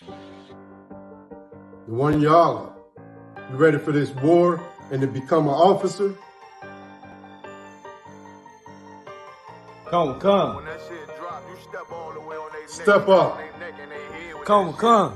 The one y'all are. You ready for this war and to become an officer? Come. When that shit drop, you step all the way on they Step up. Come. Fine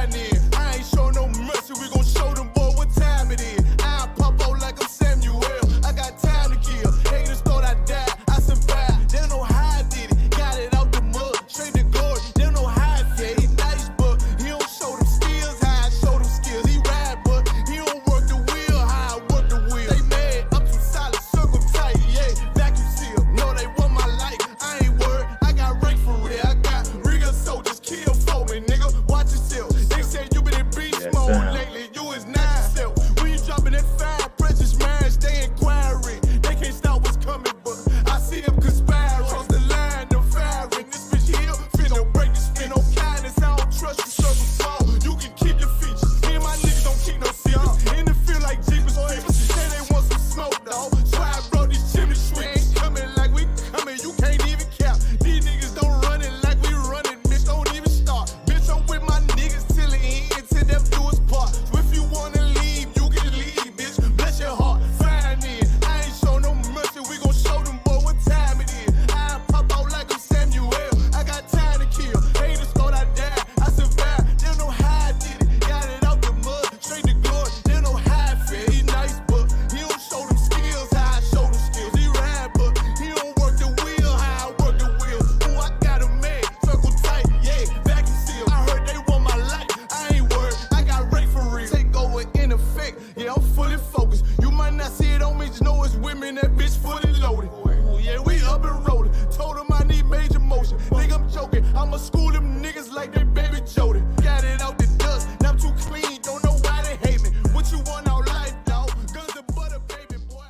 then, I ain't show no mercy. We gon' show them boy what time it is. I pop out like I'm Samuel. I got time to kill. Haters thought I died, I survived. They don't know how I did it. Got it out the mud, straight to glory. They don't know how I feel. He nice, but he don't show them skills. How I show them skills. He ride, but he don't work the wheel. How I work the wheel. They mad, I'm too solid, circle tight, yeah. Vacuum seal. No, they want my life. I ain't worried. I got rank for real. I got real soldiers kill for me, nigga. Watch yourself. They say you been in beast mode lately. You is not yourself. When you dropping that fire, precious marriage, they inquiring. They can't stop what's coming, but I see them conspiring. Cross the line, them firing. This bitch here, finna break the spin. No kindness, I don't trust you, circle small. You can keep your features. Me and my niggas don't keep no secrets. In the field like Jeepers, people say they want some smoke, dog. So I brought these chimney sweeps. Coming like we coming, you can't even cap. These niggas don't run it like we running, bitch, don't even start. Bitch, I'm with my niggas till the end, till them do us part. So if you wanna leave, you can leave, bitch. Bless your heart, fine then. I ain't show no mercy, we gon' show them boy what time it is. I pop out like I'm Samuel. I got time to kill. Haters thought I died, I survived. They don't know how I did it. Got it out the mud, straight to glory. They don't know how I feel. He nice, but he don't show them skills. How I show them skills. He ride, but he don't work the wheel. How I work the wheel. Ooh, I got a man, circle tight, yeah. Vacuum seal. I heard they want my life. I ain't worried. I got rate for real. Take over in effect. Yeah, I'm fully focused. You might not see it on me, just know it's women. That bitch fully loaded. Ooh, yeah, we up and rolling. Told them I need major motion. Think I'm joking. I'ma school them niggas like they baby Jody. Got it out the dust. Now I'm too clean. Don't know why they hate me. What you want out life, dog? Guns and butter, baby boy.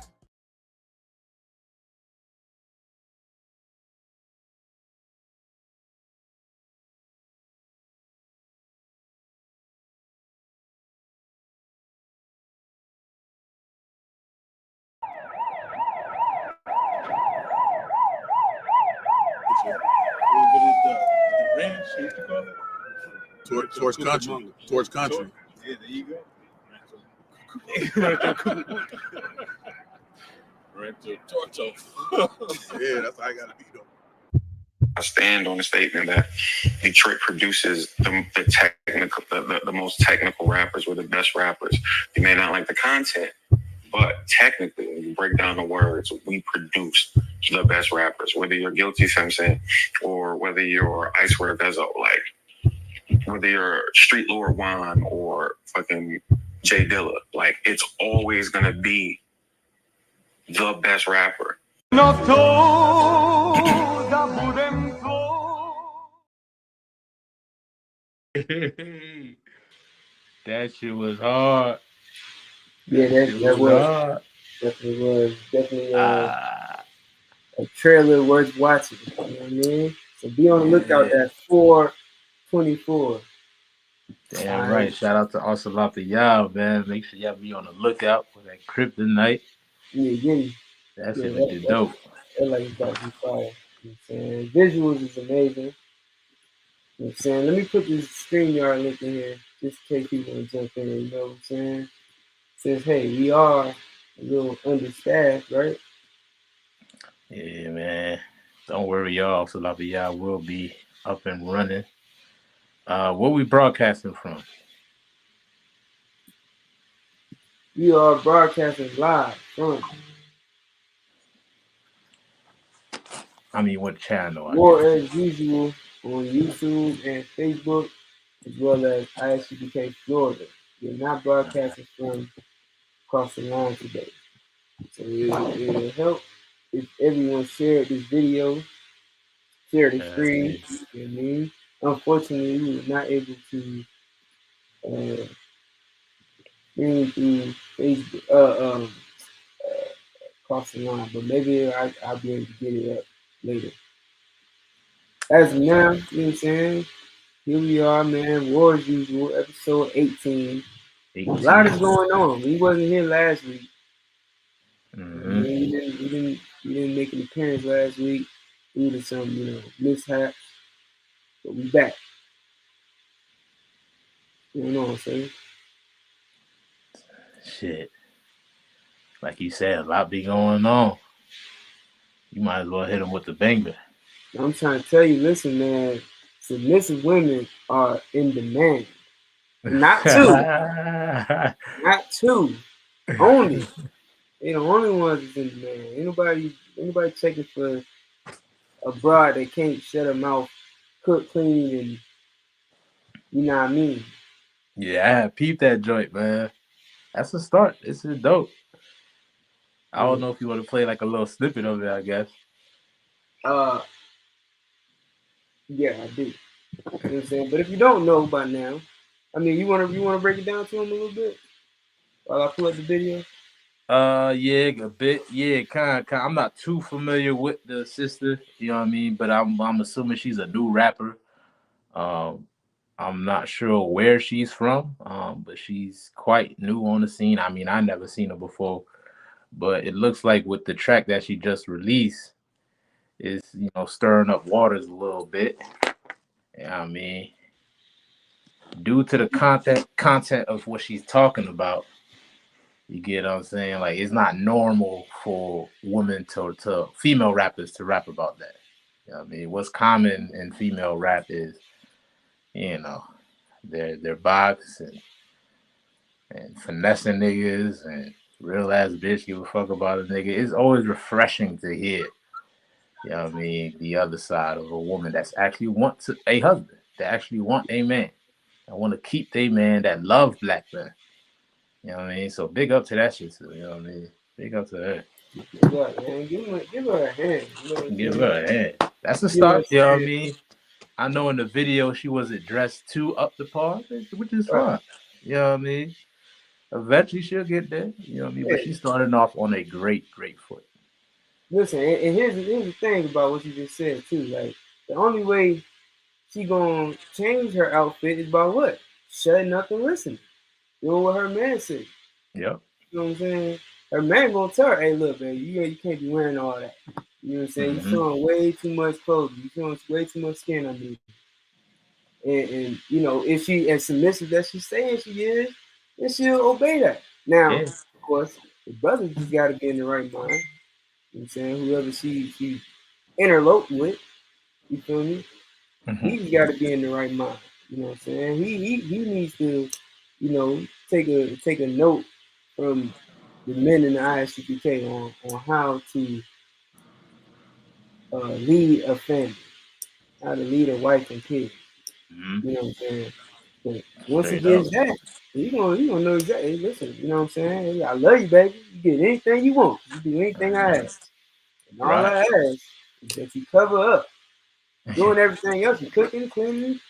Towards country. Towards country. Yeah, there you go. Right to Torto. Yeah, that's how I gotta be though. I stand on the statement that Detroit produces the technical, the most technical rappers, or the best rappers. You may not like the content, but technically, when you break down the words, we produce the best rappers. Whether you're Guilty Simpson or whether you're Icewear Bezo, like whether you're Street Lord Juan or fucking Jay Dilla, like it's always gonna be the best rapper. That shit was hard. Yeah, that was hard. definitely a trailer worth watching. You know what I mean? So be on the lookout at 4/24. Damn right. Shout out to Ocelot y'all, man. Make sure y'all be on the lookout for that Kryptonite. Yeah. That shit is dope. That like it's about to be fire. You know what I'm saying? Visuals is amazing. You know what I'm saying? Let me put this StreamYard link in here just in case people want to jump in. You know what I'm saying? Says, hey, we are a little understaffed, right? Yeah, man. Don't worry, y'all. Ocelot y'all will be up and running. Where we broadcasting from? We are broadcasting live from. I mean, what channel? More as usual on YouTube and Facebook, as well as ISUBK Florida. We're not broadcasting from across the line today. So it'll help if everyone shared this video, share the screen. You know what I mean? Unfortunately, we were not able to bring through Facebook, across the line, but maybe I'll be able to get it up later. As of now, you know what I'm saying? Here we are, man. War as usual, episode 18. A lot is going on. We wasn't here last week. Mm-hmm. We didn't make an appearance last week due to some, mishaps. But we back. You know what I'm saying? Shit. Like you said, a lot be going on. You might as well hit them with the banger. I'm trying to tell you, listen, man, submissive women are in demand. Not two, not two, only. They the only ones that's in demand. Ain't nobody checking for a broad that can't shut her mouth, cook, clean, and you know what I mean. Yeah, peep that joint, man. That's a start. This is dope. I don't Yeah. know if you want to play like a little snippet of it, I guess. Uh, yeah, I do. You know what I'm saying? But if you don't know by now, I mean, you wanna break it down to them a little bit while I pull up the video. Yeah, a bit. Yeah, kind. I'm not too familiar with the sister, you know what I mean, but I'm assuming she's a new rapper. Um, I'm not sure where she's from, but she's quite new on the scene. I mean, I never seen her before, but it looks like with the track that she just released is, stirring up waters a little bit. Yeah, I mean, due to the content of what she's talking about, you get what I'm saying? Like, it's not normal for women to female rappers to rap about that. You know what I mean? What's common in female rap is, you know, their box and finessing niggas and real ass bitch give a fuck about a nigga. It's always refreshing to hear, you know what I mean, the other side of a woman that's actually wants a husband, that actually want a man. I want to keep a man that love black men. You know what I mean? So big up to that shit, too, you know what I mean? Big up to her. Yeah, man, give her a hand. You know what I'm Give saying? her a hand. That's a Give her start, you know what I a mean? I know in the video she wasn't dressed too up to par, which is right. fine. You know what I mean? Eventually she'll get there, you know what I mean? Yeah. But she's starting off on a great foot. Listen, and here's the thing about what you just said too. Like the only way she gonna change her outfit is by what? Shutting up and listening. Doing what her man said. Yep. You know what I'm saying? Her man gonna tell her, hey, look, man, you can't be wearing all that. You know what I'm saying? You Mm-hmm. showing way too much clothing. You showing way too much skin on me. And you know, if she as submissive as she's saying she is, then she'll obey that. Now, Yeah. of course, the brother just gotta be in the right mind. You know what I'm saying? Whoever she interlope with, you feel me? Mm-hmm. He's got to be in the right mind. You know what I'm saying? He needs to, you know, take a note from the men in the ISCPK on how to lead a family, how to lead a wife and kids. Mm-hmm. You know what I'm saying? But once he Straight up. gets that, he gonna know exactly. Hey, listen, you know what I'm saying? Hey, I love you, baby. You get anything you want. You do anything I ask. And all Right. I ask is that you cover up. Doing everything else, you cooking, cleaning,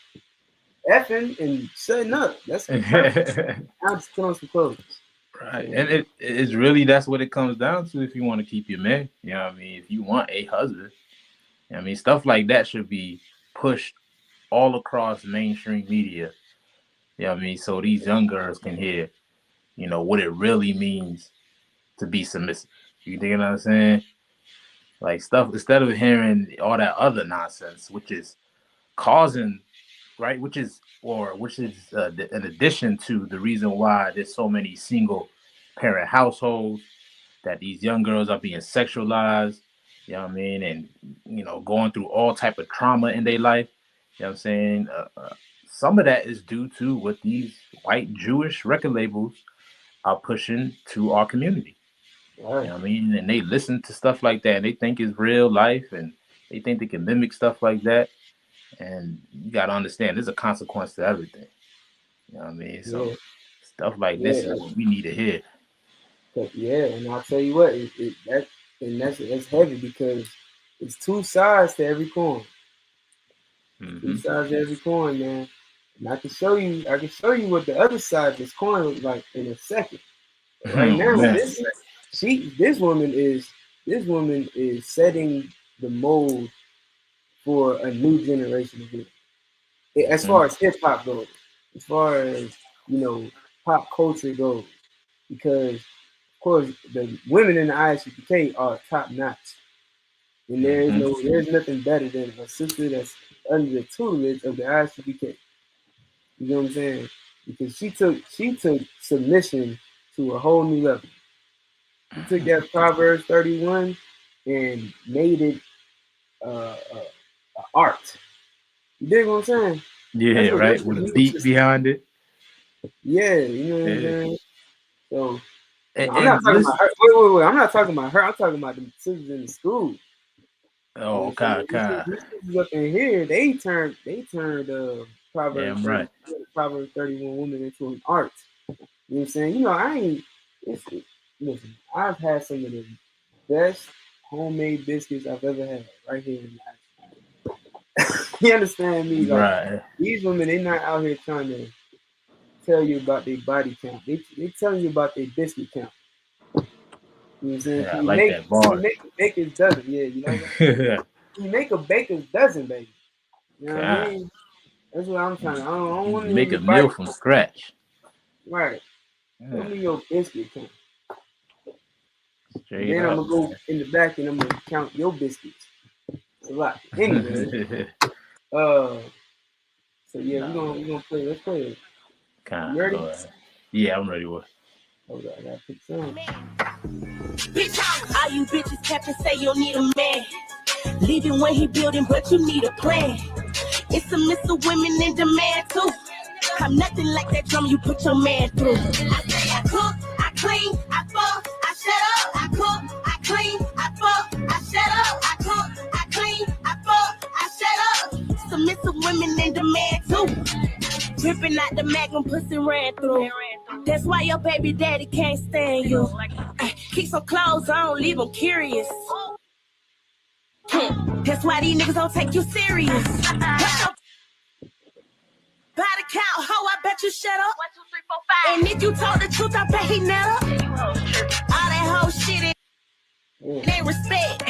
effing, and shutting up. That's perfect. I'll just put on some clothes. Right. So, And it's really that's what it comes down to if you want to keep your man. You know what I mean? If you want a husband, you know what I mean, stuff like that should be pushed all across mainstream media. You know what I mean? So these young girls can hear, what it really means to be submissive. You dig what I'm saying? Like stuff instead of hearing all that other nonsense, which is causing, right? Which is in addition to the reason why there's so many single parent households, that these young girls are being sexualized, you know what I mean, and going through all type of trauma in their life. You know what I'm saying? Some of that is due to what these white Jewish record labels are pushing to our community. You know what I mean? And they listen to stuff like that and they think it's real life and they think they can mimic stuff like that. And you gotta understand there's a consequence to everything. You know what I mean? So yeah, stuff like this yeah, is what we need to hear. yeah. And I'll tell you what, that's heavy because it's two sides to every coin. Two Mm-hmm. sides to every coin, man. And I can show you what the other side of this coin looks like in a second. But right now, Man. this woman is setting the mold for a new generation of women. As far as hip hop goes, as far as pop culture goes, because of course the women in the ISUPK are top notch, and there's nothing better than a sister that's under the tutelage of the ISUPK. You know what I'm saying? because she took submission to a whole new level. She took that Proverbs 31 and made it art. You dig what I'm saying? Yeah, right. With a beat behind it. Yeah, you know what I'm Yeah. saying? So And, I'm not and talking listen, about her. Wait. I'm not talking about her. I'm talking about the sisters in the school. oh, okay. These sisters up in here, they turned Proverbs Damn right. Proverbs 31 women into an art. You know what I'm saying? You know, listen, I've had some of the best homemade biscuits I've ever had right here in Nashville. You understand me? Like, Right. these women, they're not out here trying to tell you about their body count. They telling you about their biscuit count. You know what I'm saying? Yeah, I like that bar. You make a baker's dozen. Yeah, you like that? You make a baker's dozen, baby. You know what I mean? That's what I'm trying to. I don't want to Make a meal from scratch. Right. Show me your biscuit count. Straight then up, I'm gonna go in the back and I'm gonna count your biscuits. It's a lot. Anyway. So yeah, we're gonna play. Let's play it. You ready? Yeah, I'm ready. What? Hold on, I gotta pick some. All you bitches kept and say you need a man. Leaving when he building, but you need a plan. It's a mix of women in demand too. I'm nothing like that drum you put your man through. I cook, I clean, I fuck, I shut up. I cook, I clean, I fuck, I shut up. I cook, I clean, I fuck, I shut up. It's a mix of women in demand too. Ripping out the magnum, pussy ran through. That's why your baby daddy can't stand you. Keep some clothes on, leave them curious. That's why these niggas don't take you serious. By the count, ho, I bet you shut up. 1, 2, 3, 4, 5. And if you told the truth, I bet he never. All that whole shit ain't respect.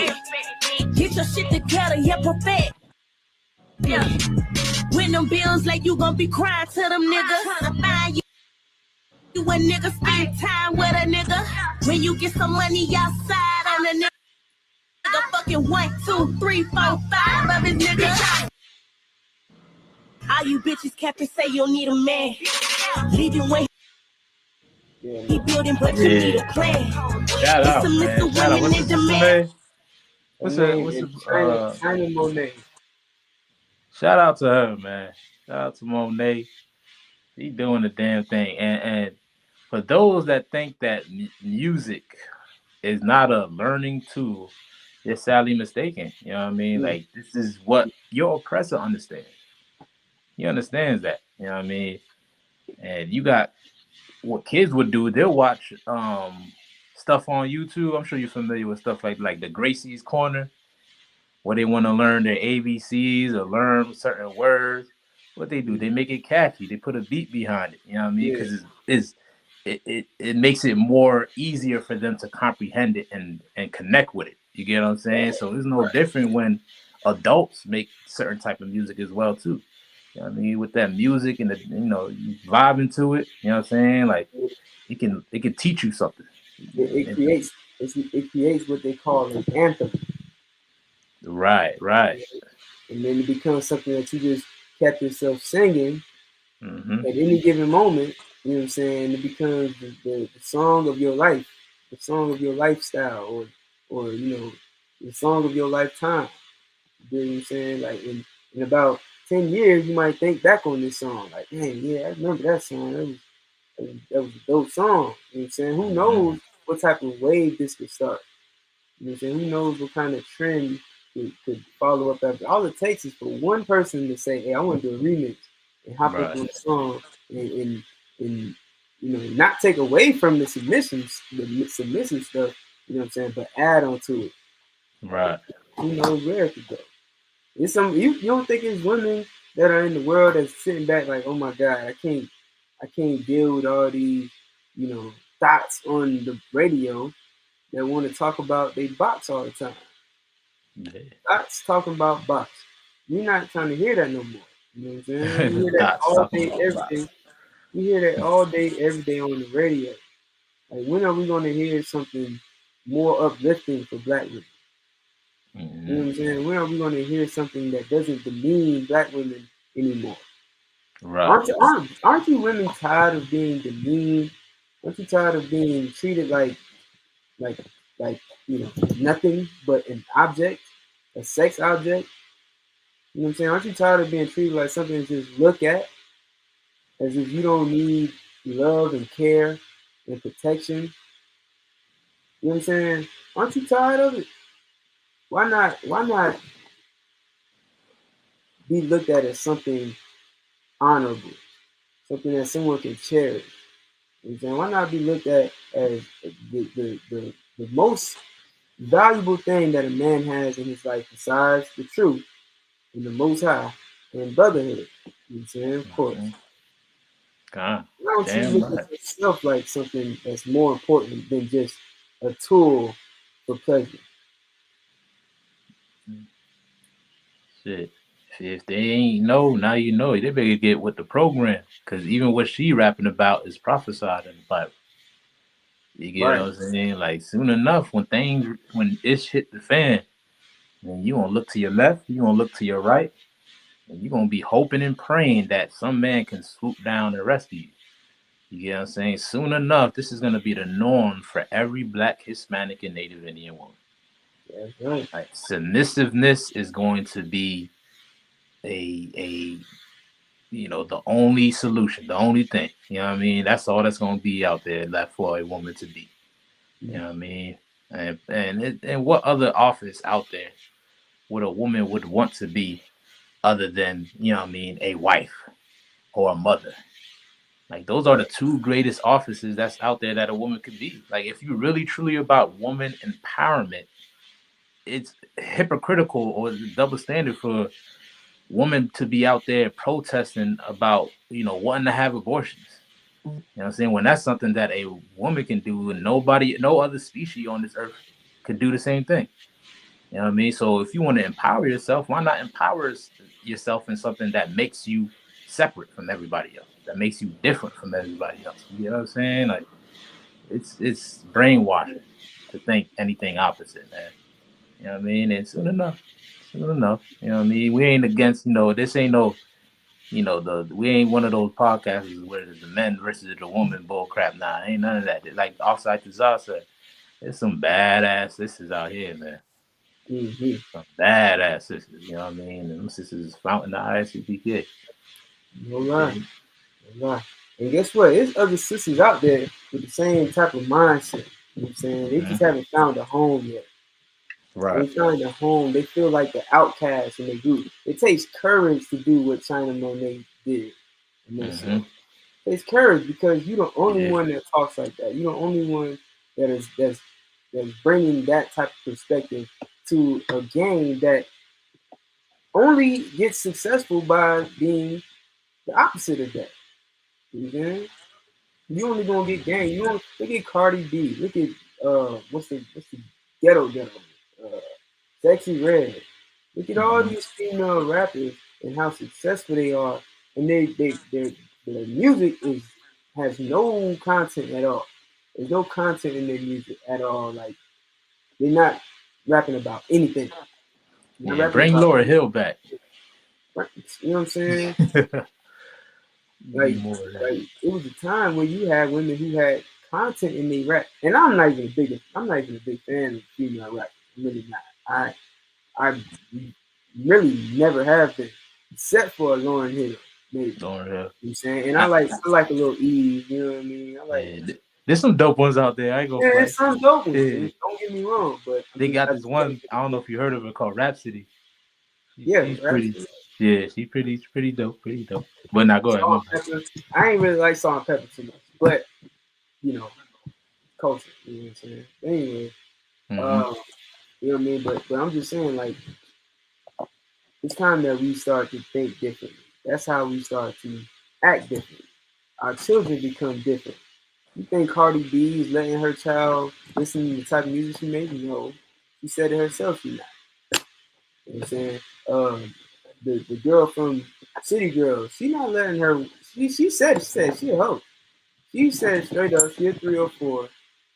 Get your shit together, yeah, perfect. Yeah. When them bills like you gon' be crying to them niggas. Trying to find you. You a nigga spend time with a nigga. When you get some money outside on a nigga fucking 1, 2, 3, 4, 5 of his niggas. All you bitches kept and say you need a man. Leaving when he building, but you need a plan. Shout out, man. Shout out. What's his name? What's China Monai. Shout out to her, man. Shout out to Monai. He doing the damn thing. And for those that think that music is not a learning tool, you're sadly mistaken. You know what I mean? Like, this is what your oppressor understands. He understands that. You know what I mean? And you got what kids would do. They'll watch stuff on YouTube. I'm sure you're familiar with stuff like the Gracie's Corner, where they want to learn their ABCs or learn certain words. What they do, they make it catchy. They put a beat behind it. You know what I mean? Because it makes it more easier for them to comprehend it and connect with it. You get what I'm saying? So it's no different when adults make certain type of music as well too. You know what I mean? With that music and you vibing to it. You know what I'm saying? Like it can teach you something. It creates what they call an anthem. Right. And then it becomes something that you just kept yourself singing at any given moment. You know what I'm saying? It becomes the song of your life, the song of your lifestyle, or the song of your lifetime. You know what I'm saying? Like in about 10 years, you might think back on this song. Like, man, yeah, I remember that song. That was a dope song. You know what I'm saying? Who knows what type of wave this could start? You know what I'm saying? Who knows what kind of trend could follow up after? All it takes is for one person to say, hey, I want to do a remix and hop up on the song and not take away from the submission stuff, you know what I'm saying, but add on to it. Right. Who knows where it could go? It's you don't think it's women that are in the world that's sitting back like, oh my God, I can't deal with all these, thoughts on the radio that want to talk about they box all the time. Yeah. Thoughts talking about box. You're not trying to hear that no more. You know what I'm saying? You hear that all day, every day. You hear that all day, every day on the radio. Like, when are we going to hear something more uplifting for Black women? You know what I'm saying? When are we going to hear something that doesn't demean Black women anymore? Right. Aren't you women tired of being demeaned? Aren't you tired of being treated like nothing but an object, a sex object? You know what I'm saying? Aren't you tired of being treated like something to just look at, as if you don't need love and care and protection? You know what I'm saying? Aren't you tired of it? Why not be looked at as something honorable, something that someone can cherish? You know what I'm saying? Why not be looked at as the most valuable thing that a man has in his life besides the truth and the Most High and brotherhood? You know what I'm saying? Of course. God, Why don't you damn look right. at yourself like something that's more important than just a tool for pleasure? Shit. If they ain't know, now you know. They better get with the program. Because even what she rapping about is prophesied in the Bible. You get Right. what I'm saying? Like, soon enough, when ish hit the fan, then you gonna look to your left, you gonna look to your right, and you gonna be hoping and praying that some man can swoop down and rescue you. You get what I'm saying? Soon enough, this is gonna be the norm for every Black, Hispanic, and Native Indian woman. That's right. Like, submissiveness is going to be a the only solution, the only thing. You know what I mean? That's all that's gonna be out there left for a woman to be. You know what I mean? And what other office out there would a woman would want to be other than, a wife or a mother? Like, those are the two greatest offices that's out there that a woman could be. Like, if you're really truly about woman empowerment, it's hypocritical or double standard for women to be out there protesting about, wanting to have abortions. You know what I'm saying? When that's something that a woman can do and no other species on this earth could do the same thing. You know what I mean? So if you want to empower yourself, why not empower yourself in something that makes you separate from everybody else, that makes you different from everybody else? You know what I'm saying? Like, it's brainwashing to think anything opposite, man. You know what I mean? And soon enough, you know what I mean? We ain't against, this ain't no, we ain't one of those podcasts where it's the men versus the woman bull crap. Nah, ain't none of that. Like Offside Tazar said, there's some badass sisters out here, man. Mm-hmm. Some badass sisters, you know what I mean? And them sisters is fountain the ISCPK. No lie. No lie. And guess what? There's other sisters out there with the same type of mindset. You know what I'm saying? They just haven't found a home yet. Right. They find a home. They feel like the outcast in the group. It takes courage to do what China Monet did. It takes courage because you're the only one that talks like that. You're the only one that's bringing that type of perspective to a game that only gets successful by being the opposite of that. You know what I'm saying? You only gonna get game. Look at Cardi B. Look at what's the ghetto Sexy Red. Look at all these female rappers and how successful they are, and their music has no content at all. There's no content in their music at all. Like, they're not rapping about anything. Yeah, bring Laura Hill back. You know what I'm saying? Like, it was a time where you had women who had content in their rap, and I'm not even a big fan of female rap. I'm really not. I really never have been, except for Lauryn Hill, maybe. Lauryn Hill. You know what I'm saying? And I like a little Eve, you know what I mean? There's some dope ones out there. I ain't gonna play. There's some dope ones. Yeah. Don't get me wrong, but they got this one. I don't know if you heard of it, called Rhapsody. She's pretty. Yeah, she's pretty dope. But now go ahead. I ain't really like Salt and Pepper too much, but culture. You know what I'm saying? Anyway, you know what I mean? But I'm just saying, like, it's time that we start to think differently. That's how we start to act differently. Our children become different. You think Cardi B is letting her child listen to the type of music she makes? No. She said it herself, she's not. You know what I'm saying? The girl from City Girls, she not letting her, she said she a hoe. She said straight up, she a 304,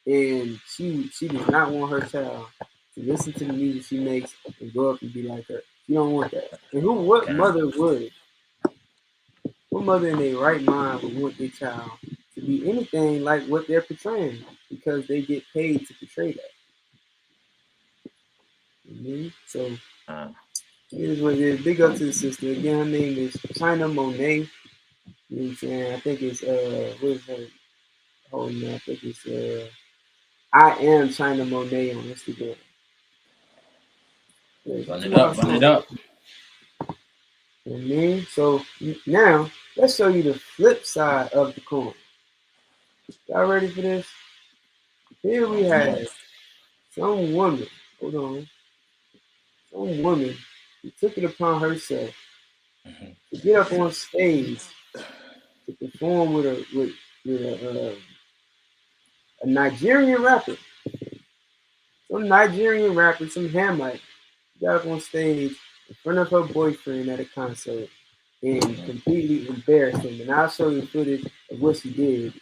and she does not want her child to listen to the music she makes and grow up and be like her. She don't want that. And what mother would? What mother in their right mind would want their child to be anything like what they're portraying because they get paid to portray that. So it is what it is. Big up to the sister. Again, her name is China Monai. You know what I'm saying? I think it's what is her whole name? I think it's I am China Monet on Instagram. Run it up. So now let's show you the flip side of the coin. Y'all ready for this? Here we have some woman. Hold on. Some woman who took it upon herself to get up on stage to perform with a Nigerian rapper. Some Nigerian rapper, some Hamite, got up on stage in front of her boyfriend at a concert and completely embarrassed him. And I'll show you footage of what she did.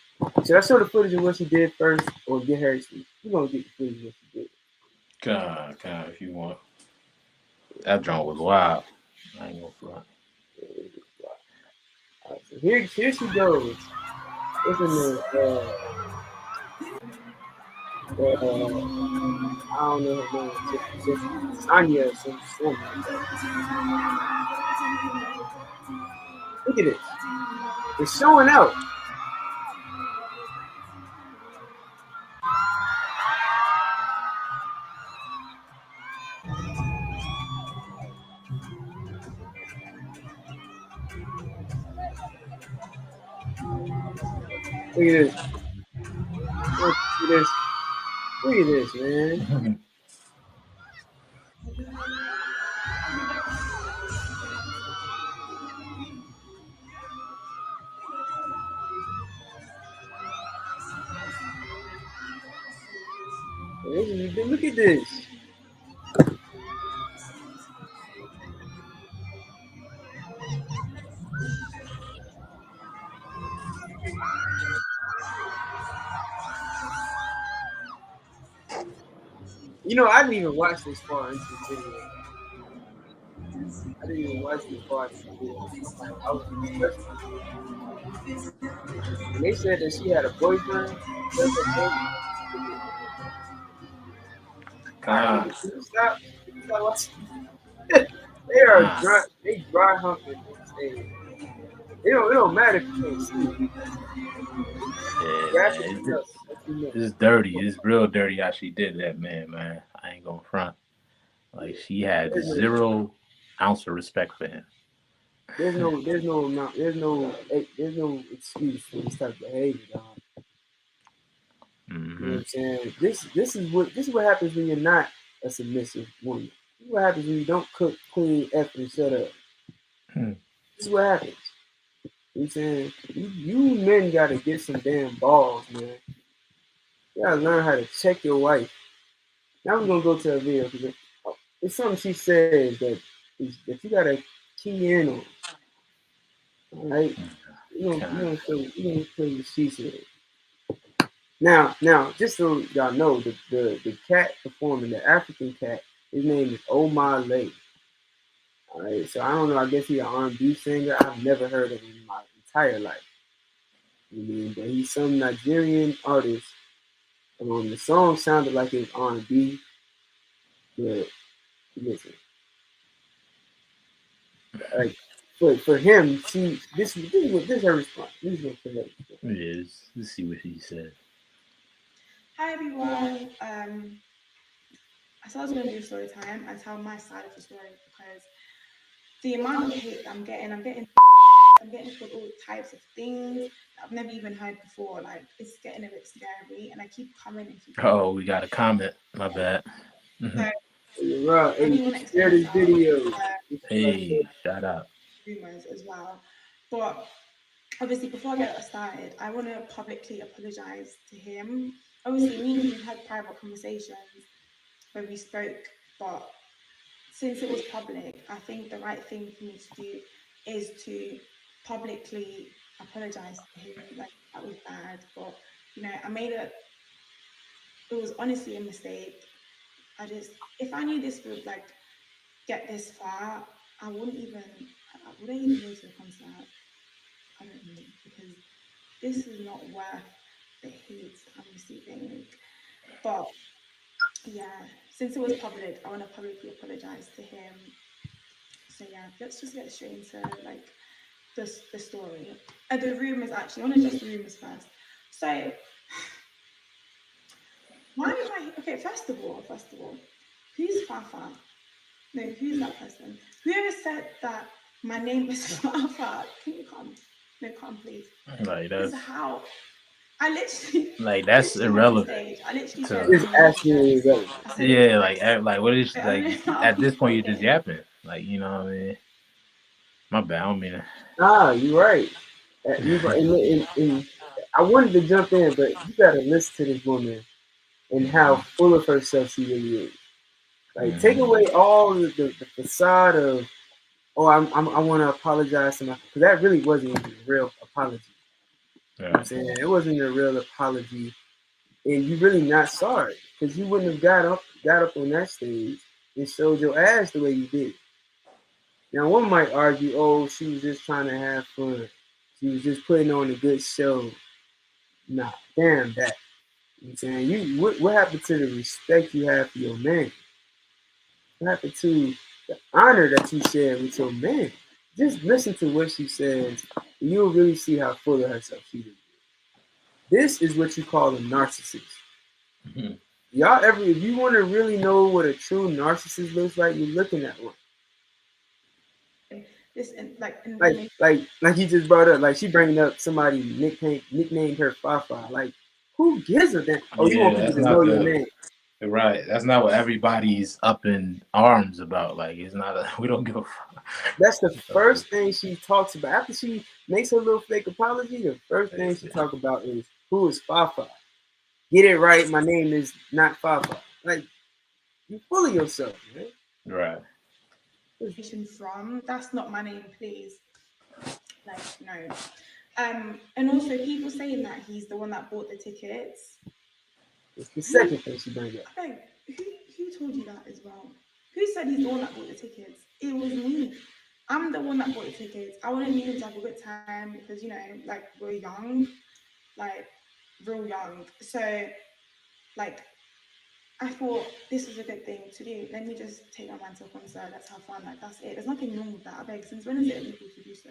Should I show the footage of what she did first or get her? We're going to get the footage of what she did. God, if you want. That joint was wild. I ain't gonna front. All right, so here she goes. Listen to I don't know her name. Just Sonya or something like that. Look at this. It's showing out. Look at this. Look at this. Look at this, man. Look at this. You know, I didn't even watch this far into the video. I didn't even watch this far into the video. I was and they said that she had a boyfriend. Stop watching. They are dry. They dry humping. It don't matter if you can't see. Yeah, it's dirty. It's real dirty how she did that, man. I ain't gonna front. Like she had 0 ounce of respect for him. There's no excuse for this type of behavior, dog. You know what I'm saying? This is what happens when you're not a submissive woman. This is what happens when you don't cook, clean, F and shut up. This is what happens. You know what I'm saying? You men gotta get some damn balls, man. You gotta learn how to check your wife. Now we're gonna go to a video because it's something she says that you gotta key in on. All right? You don't feel what she said. Now, just so y'all know, the cat performing, the African cat, his name is Omah. All right, so I don't know. I guess he's an R&B singer. I've never heard of him in my entire life. You mean, but he's some Nigerian artist. The song sounded like it was R&B, but listen, like for him, this is her response. This is what her response. It is. Let's see what he said. Hi everyone. I said I was going to do a story time and tell my side of the story because the amount of hate I'm getting for all types of things that I've never even heard before. Like it's getting a bit scary, and I keep coming and keep. Oh, we got a comment. My bad. Right. Hey, share this video. Hey, shout out. Rumors as well, but obviously before I get started, I want to publicly apologize to him. Obviously, me and him had private conversations where we spoke, but since it was public, I think the right thing for me to do is to publicly apologize to him. Like that was bad, but I made it was honestly a mistake. If I knew this would get this far, I wouldn't even go to the concert this is not worth the hate I'm receiving. But yeah, since it was public, I want to publicly apologize to him. So yeah, let's just get straight into like the story. The rumors actually. I want to address the rumors first. So why did I? Okay, first of all, who's Fafa? No, who's that person? Whoever said that my name is Fafa? Can you come? No, come please. Like This is that's how. I literally, like that's literally went on irrelevant. stage. I literally to- said, It's absolutely irrelevant. I said Yeah, it's like what is I like don't know. at this point you're just Okay. yapping. Like, you know what I mean? My bad, I don't mean You're right. And I wanted to jump in, but you gotta listen to this woman and how full of herself she really is. Like, take away all the facade of, oh, I want to apologize to my, because that really wasn't even a real apology. You know what I'm saying? It wasn't a real apology, and you really not sorry, because you wouldn't have got up on that stage and showed your ass the way you did. Now, one might argue, oh, she was just trying to have fun. She was just putting on a good show. Nah, damn that. You know what I'm saying? What happened to the respect you have for your man? What happened to the honor that you share with your man? Just listen to what she says, and you'll really see how full of herself she is. This is what you call a narcissist. Y'all ever, if you want to really know what a true narcissist looks like, you're looking at one. This like you just brought up, like she bringing up somebody nicknamed her Fafa. Like, who gives a damn? Oh, you want people to know your name? Right. That's not what everybody's up in arms about. Like, it's not we don't give a fuck. That's the first thing she talks about. After she makes her little fake apology, the first thing she talks about is, who is Fafa? Get it right, my name is not Fafa. Like, you full of yourself, man. Right. From that's not my name, please. Like, no. And also people saying that he's the one that bought the tickets. It's the second thing she brings up. Okay, who told you that as well? Who said he's the one that bought the tickets? It was me. I'm the one that bought the tickets. I wanted me to have a good time because, you know, like, we're young, like real young. So, like, I thought this was a good thing to do. Let me just take my man to a concert. Let's have fun. Like, that's it. There's nothing wrong with that. I beg. Since when is it illegal to do so?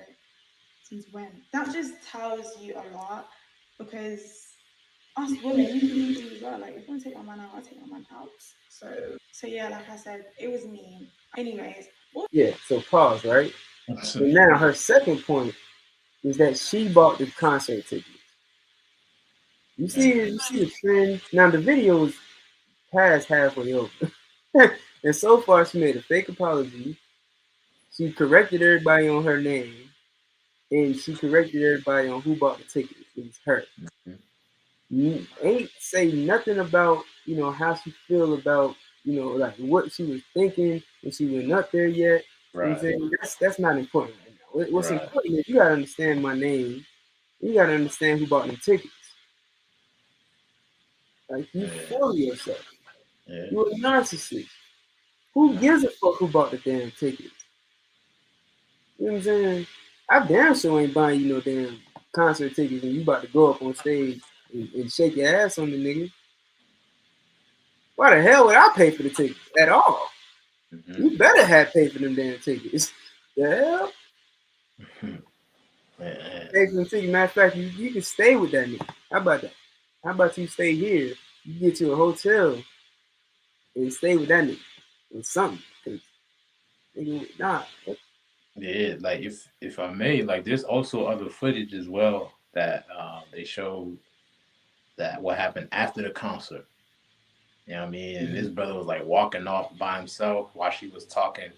Since when? That just tells you a lot, because us women, we can do things as well. Like, if you want to take my man out, I'll take my man out. So yeah, like I said, it was me. Anyways. Yeah, so pause, right? So now her second point is that she bought the concert tickets. You see the trend. Now the video is past halfway over. And so far she made a fake apology. She corrected everybody on her name. And she corrected everybody on who bought the tickets. It was her. Ain't say nothing about, you know, how she feel about, you know, like what she was thinking when she went up there yet. Right. You know, that's not important right now. What's important is you gotta understand my name. You gotta understand who bought them tickets. Like, you fool yourself. Yeah. You're a narcissist. Who gives a fuck who bought the damn tickets? You know what I'm saying? I damn sure ain't buying you no damn concert tickets and you about to go up on stage and shake your ass on the nigga. Why the hell would I pay for the tickets at all? You better have paid for them damn tickets. The hell? Pay for them tickets. Matter of fact, you can stay with that nigga. How about that? How about you stay here? You get you a hotel and stay with that nigga or something. Nigga, nah. Yeah, like if I may, like there's also other footage as well that they showed that what happened after the concert. You know what I mean? And this brother was like walking off by himself while she was talking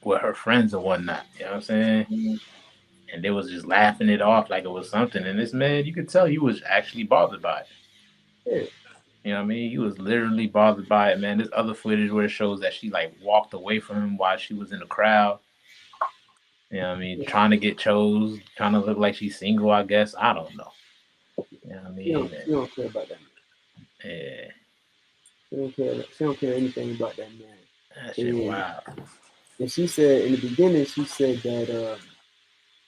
with her friends and whatnot. You know what I'm saying? And they was just laughing it off like it was something. And this man, you could tell he was actually bothered by it. Yeah. You know what I mean? He was literally bothered by it, man. There's other footage where it shows that she like walked away from him while she was in the crowd. You know what I mean? Trying to get chose, trying to look like she's single, I guess. I don't know. You know what I mean? You don't care about that man. Yeah. She don't care anything about that man. That shit wild. And she said in the beginning, she said that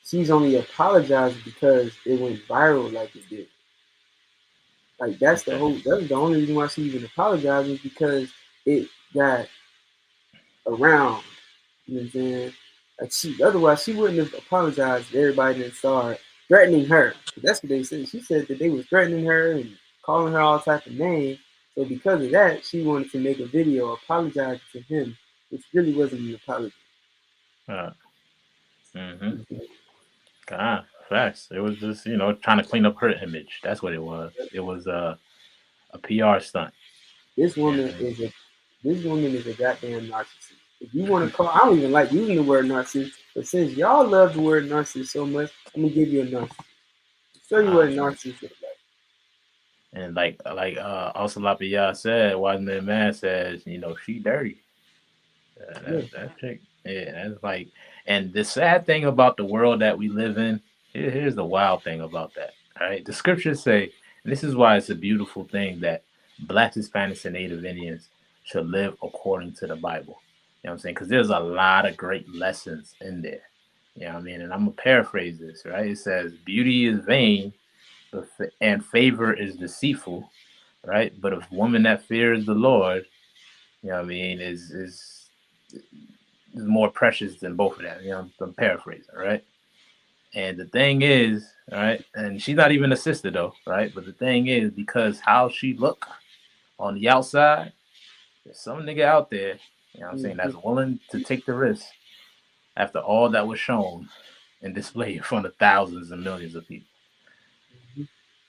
she's only apologizing because it went viral like it did. Like that's the only reason why she even apologizing is because it got around. You know what I'm saying? Like otherwise she wouldn't have apologized to everybody that saw her threatening her. That's what they said. She said that they were threatening her and calling her all type of names. So because of that, she wanted to make a video apologizing to him, which really wasn't an apology. God, facts. It was just, trying to clean up her image. That's what it was. It was a PR stunt. This woman is a goddamn narcissist. If you want to call, I don't even like using the word narcissist, but since y'all love the word narcissist so much, I'm gonna give you a narcissist. Show you what a narcissist is like. And like Osalapia said, Wise Man says, she dirty. That chick. Yeah, that's like, and the sad thing about the world that we live in, here's the wild thing about that. All right. The scriptures say, and this is why it's a beautiful thing that Blacks, Hispanics, and Native Indians should live according to the Bible. You know what I'm saying? Because there's a lot of great lessons in there. You know what I mean? And I'm going to paraphrase this, right? It says, beauty is vain and favor is deceitful, right? But a woman that fears the Lord, you know what I mean, is more precious than both of them. I'm paraphrasing, right? And the thing is, right, and she's not even a sister though, right? But the thing is, because how she look on the outside, there's some nigga out there, you know what I'm saying, that's willing to take the risk after all that was shown and displayed in front of thousands and millions of people.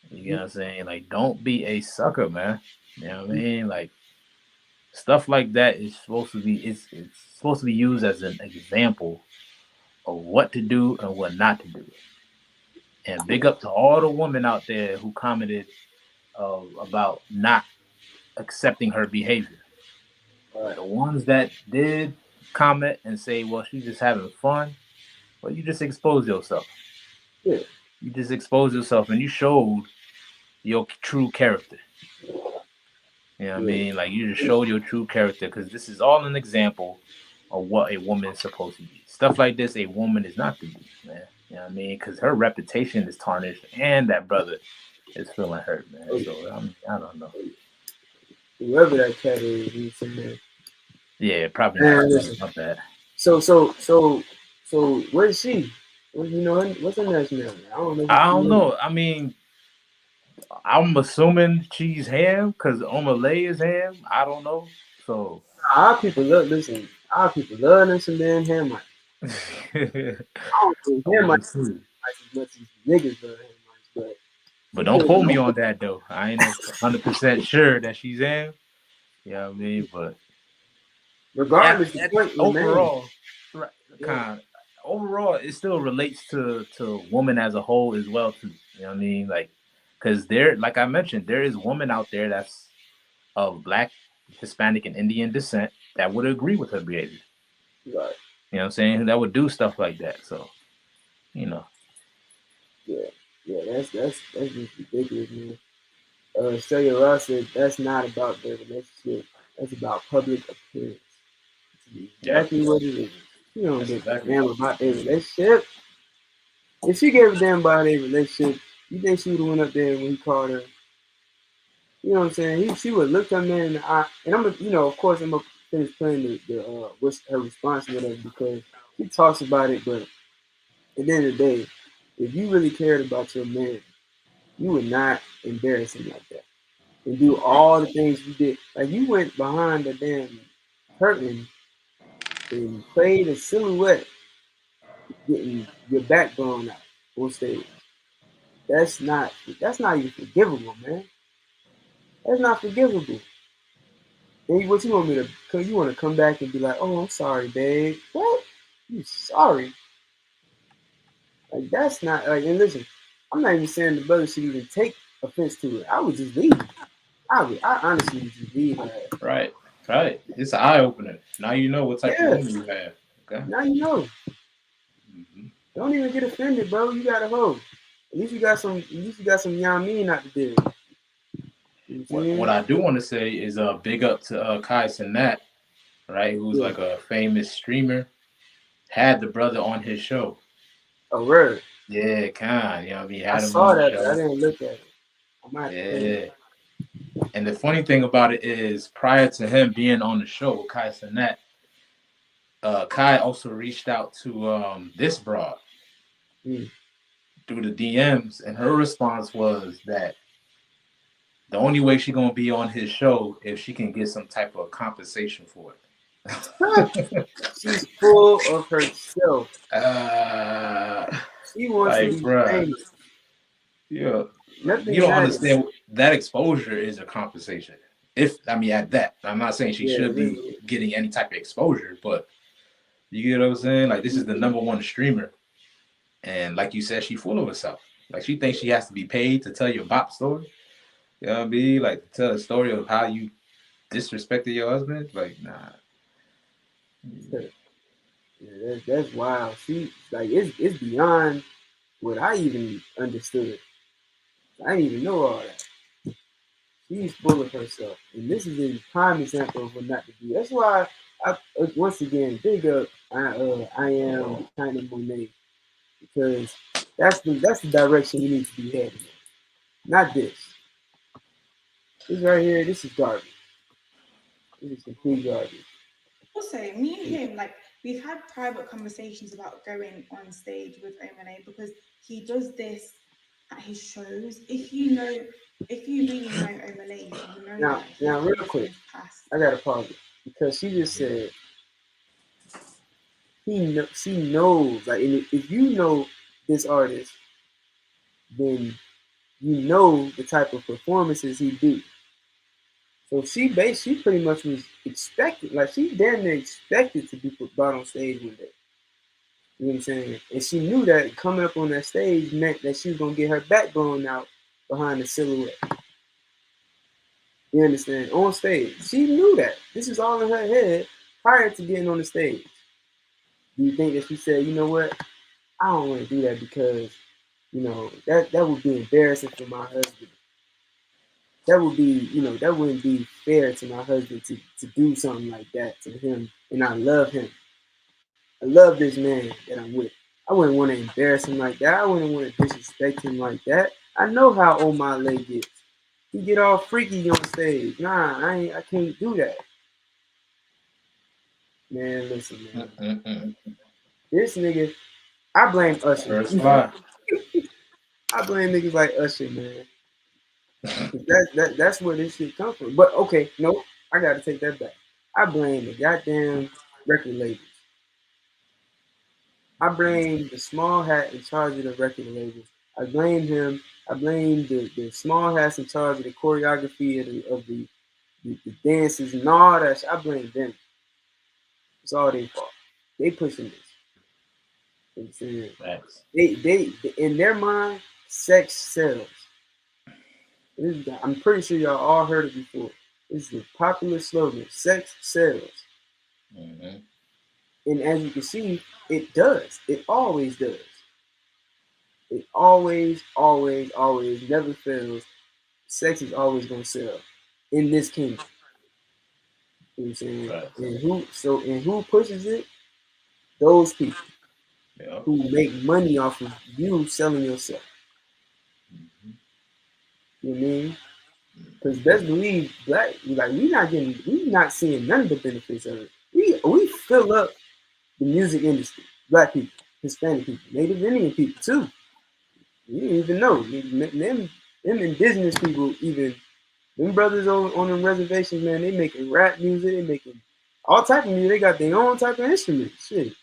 You know what I'm saying? Like, don't be a sucker, man. You know what I mean? Like, stuff like that is supposed to be it's supposed to be used as an example of what to do and what not to do. And big up to all the women out there who commented about not accepting her behavior. The ones that did comment and say, well, she's just having fun, well, you just exposed yourself. Yeah. You just exposed yourself and you showed your true character. You know what I mean? Like, you just showed your true character, because this is all an example of what a woman is supposed to be. Stuff like this, a woman is not to do, man. You know what I mean? Because her reputation is tarnished, and that brother is feeling hurt, man. So, I don't know. Whoever that cat is, you saying? Yeah, probably not bad. So, where's she? What's her nationality? I don't know. I mean, I'm assuming she's ham because Omah is ham. I don't know. So our people love listen. Our people love them some damn Hamites. I don't think Hamites as much as niggas love Hamites, but don't quote me on that though. I ain't 100% sure that she's ham. You know what I mean? But regardless, overall, it still relates to women as a whole as well too. You know what I mean? Like, because like I mentioned, there is women out there that's of Black, Hispanic, and Indian descent that would agree with her behavior. Right. You know what I'm saying? That would do stuff like that. So, Yeah, that's just ridiculous, man. Celia Ross said that's not about their relationship. That's about public appearance. That's exactly what it is. You don't give a damn about their relationship. If she gave a damn about their relationship, you think she would have went up there when he called her? You know what I'm saying? She would look her man in the eye, and I'm gonna, of course, I'm gonna finish playing what's her response with her, because he talks about it, but at the end of the day, if you really cared about your man, you would not embarrass him like that and do all the things you did. Like, you went behind the damn curtain and played a silhouette, getting your back blown out on stage. That's not even forgivable, man. That's not forgivable. And what you want me to? You want to come back and be like, "Oh, I'm sorry, babe." What? You sorry? Like, that's not like. And listen, I'm not even saying the brother should even take offense to it. I would just leave. I honestly would just leave her. Right. It's an eye opener. Now you know what type of woman you have. Okay. Now you know. Mm-hmm. Don't even get offended, bro. You got a hoe. At least you got some. Yameen out there. What I do want to say is big up to Kai Sinat, right? Who's like a famous streamer. Had the brother on his show, Oh, word. Yeah, kind. You know what I mean? I Had him saw on the that, but I show. didn't look at it. I might Yeah. And the funny thing about it is, prior to him being on the show, Kai Cenat, Kai also reached out to this broad through the DMs, and her response was that the only way she's gonna be on his show if she can get some type of compensation for it. She's full of herself. She wants like, to be bruh, famous. yeah, Nothing you don't matters. understand that exposure is a compensation. If I mean at that, I'm not saying she should be getting any type of exposure, but you get what I'm saying? Like, this is the #1 streamer, and like you said, she full of herself. Like, she thinks she has to be paid to tell your bop story. You know what I mean? Like, to tell a story of how you disrespected your husband. Like, nah. Yeah, that's wild. She like it's beyond what I even understood. I didn't even know all that. She's full of herself, and this is a prime example of what not to do. That's why I once again big up. I am kind of Monai, because that's the direction you need to be heading. Not this. This right here. This is garbage. This is complete garbage. Also, me and him, like, we've had private conversations about going on stage with Omah because he does this at his shows. If you really know Omah, you know now, real quick, I gotta pause it because she just said she knows. Like, if you know this artist, then you know the type of performances he do. So she pretty much was expected, like she damn near expected to be brought on stage one day. You know what I'm saying? And she knew that coming up on that stage meant that she was gonna get her back blown out behind the silhouette. You understand? On stage. She knew that. This is all in her head prior to getting on the stage. Do you think that she said, you know what? I don't want to do that because, you know, that would be embarrassing for my husband. That would be, that wouldn't be fair to my husband to do something like that to him. And I love him. I love this man that I'm with. I wouldn't want to embarrass him like that. I wouldn't want to disrespect him like that. I know how Omah gets. He get all freaky on stage. Nah, I can't do that. Man, listen, man. This nigga, I blame Usher. I blame niggas like Usher, man. That's where this shit comes from. But okay, no, I gotta take that back. I blame the goddamn record labels. I blame the small hat in charge of the record labels. I blame him. I blame the small hats in charge of the choreography of the dances and all that shit. I blame them. It's all their fault. They pushing this. You know what I'm saying? They in their mind, sex sells. I'm pretty sure y'all all heard it before. This is a popular slogan. Sex sells. Mm-hmm. And as you can see, it does. It always does. It always never fails. Sex is always gonna sell in this kingdom. You know what I'm saying? Right. And who pushes it? Those people who make money off of you selling yourself. Mm-hmm. You know what I mean? Because best believe black, like we not seeing none of the benefits of it. We fill up the music industry. Black people, Hispanic people, Native Indian people too. You didn't even know. Them indigenous people, even them brothers on them reservations, man, they making rap music, they making all type of music. They got their own type of instruments. Shit.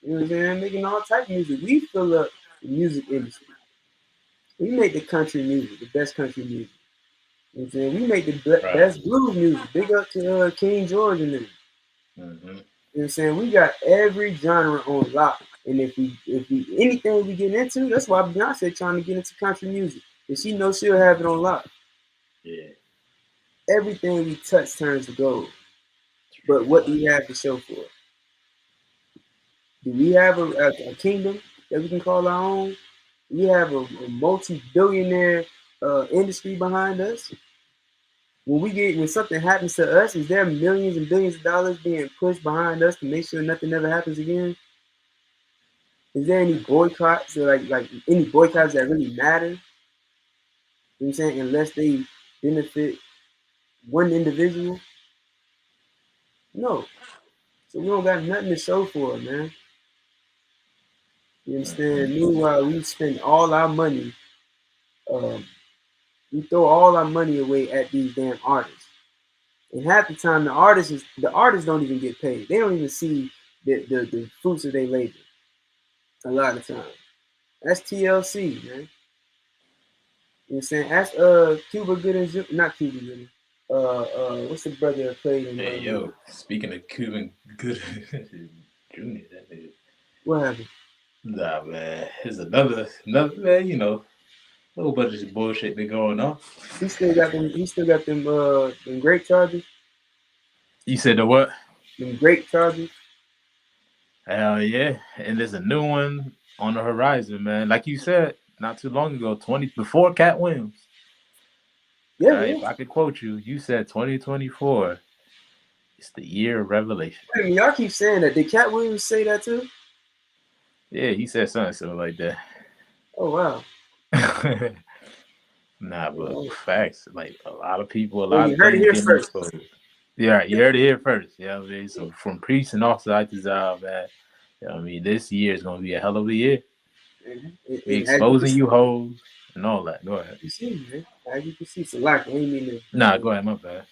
You know what I'm saying? Making all type of music. We fill up the music industry. We make the country music, the best country music. You know what I'm saying? We make the best blues music. Big up to King George and them. Mm-hmm. You know what I'm saying? We got every genre on lock. And if we anything we get into, that's why Beyonce trying to get into country music. And she knows she'll have it on lock. Yeah. Everything we touch turns to gold. But what do we have to show for it? Do we have a kingdom that we can call our own? We have a multi-billionaire industry behind us. When something happens to us, is there millions and billions of dollars being pushed behind us to make sure nothing ever happens again? Is there any boycotts or like any boycotts that really matter? You know what I'm saying? Unless they benefit one individual? No. So we don't got nothing to show for it, man. You understand? Meanwhile, we spend all our money, we throw all our money away at these damn artists. And half the time the artists don't even get paid. They don't even see the fruits of their labor. A lot of times. That's TLC, man. You know what I'm saying? That's Cuba Gooding, not Cuba Gooding. What's the brother that played in Hey, yo, speaking of Cuban good Junior, that nigga. What happened? Nah, man. There's another man, you know, a whole bunch of bullshit been going on. He still got them great charges. You said the what? Them great charges. Hell yeah. And there's a new one on the horizon, man. Like you said, not too long ago, before Cat Williams. Yeah, If I could quote you, you said 2024 is the year of revelation. I mean, y'all keep saying that. Did Cat Williams say that too? Yeah, he said something like that. Oh wow. Nah, but facts. Like a lot of people, You heard it here first. Yeah, you heard it here first. Yeah, I mean, so from Priest and also I desire, man. You know what I mean, this year is gonna be a hell of a year. We exposing you hoes and all that. Go ahead. You see, man. As you can see, it's a lot. I ain't mean to. Nah, go ahead. My bad.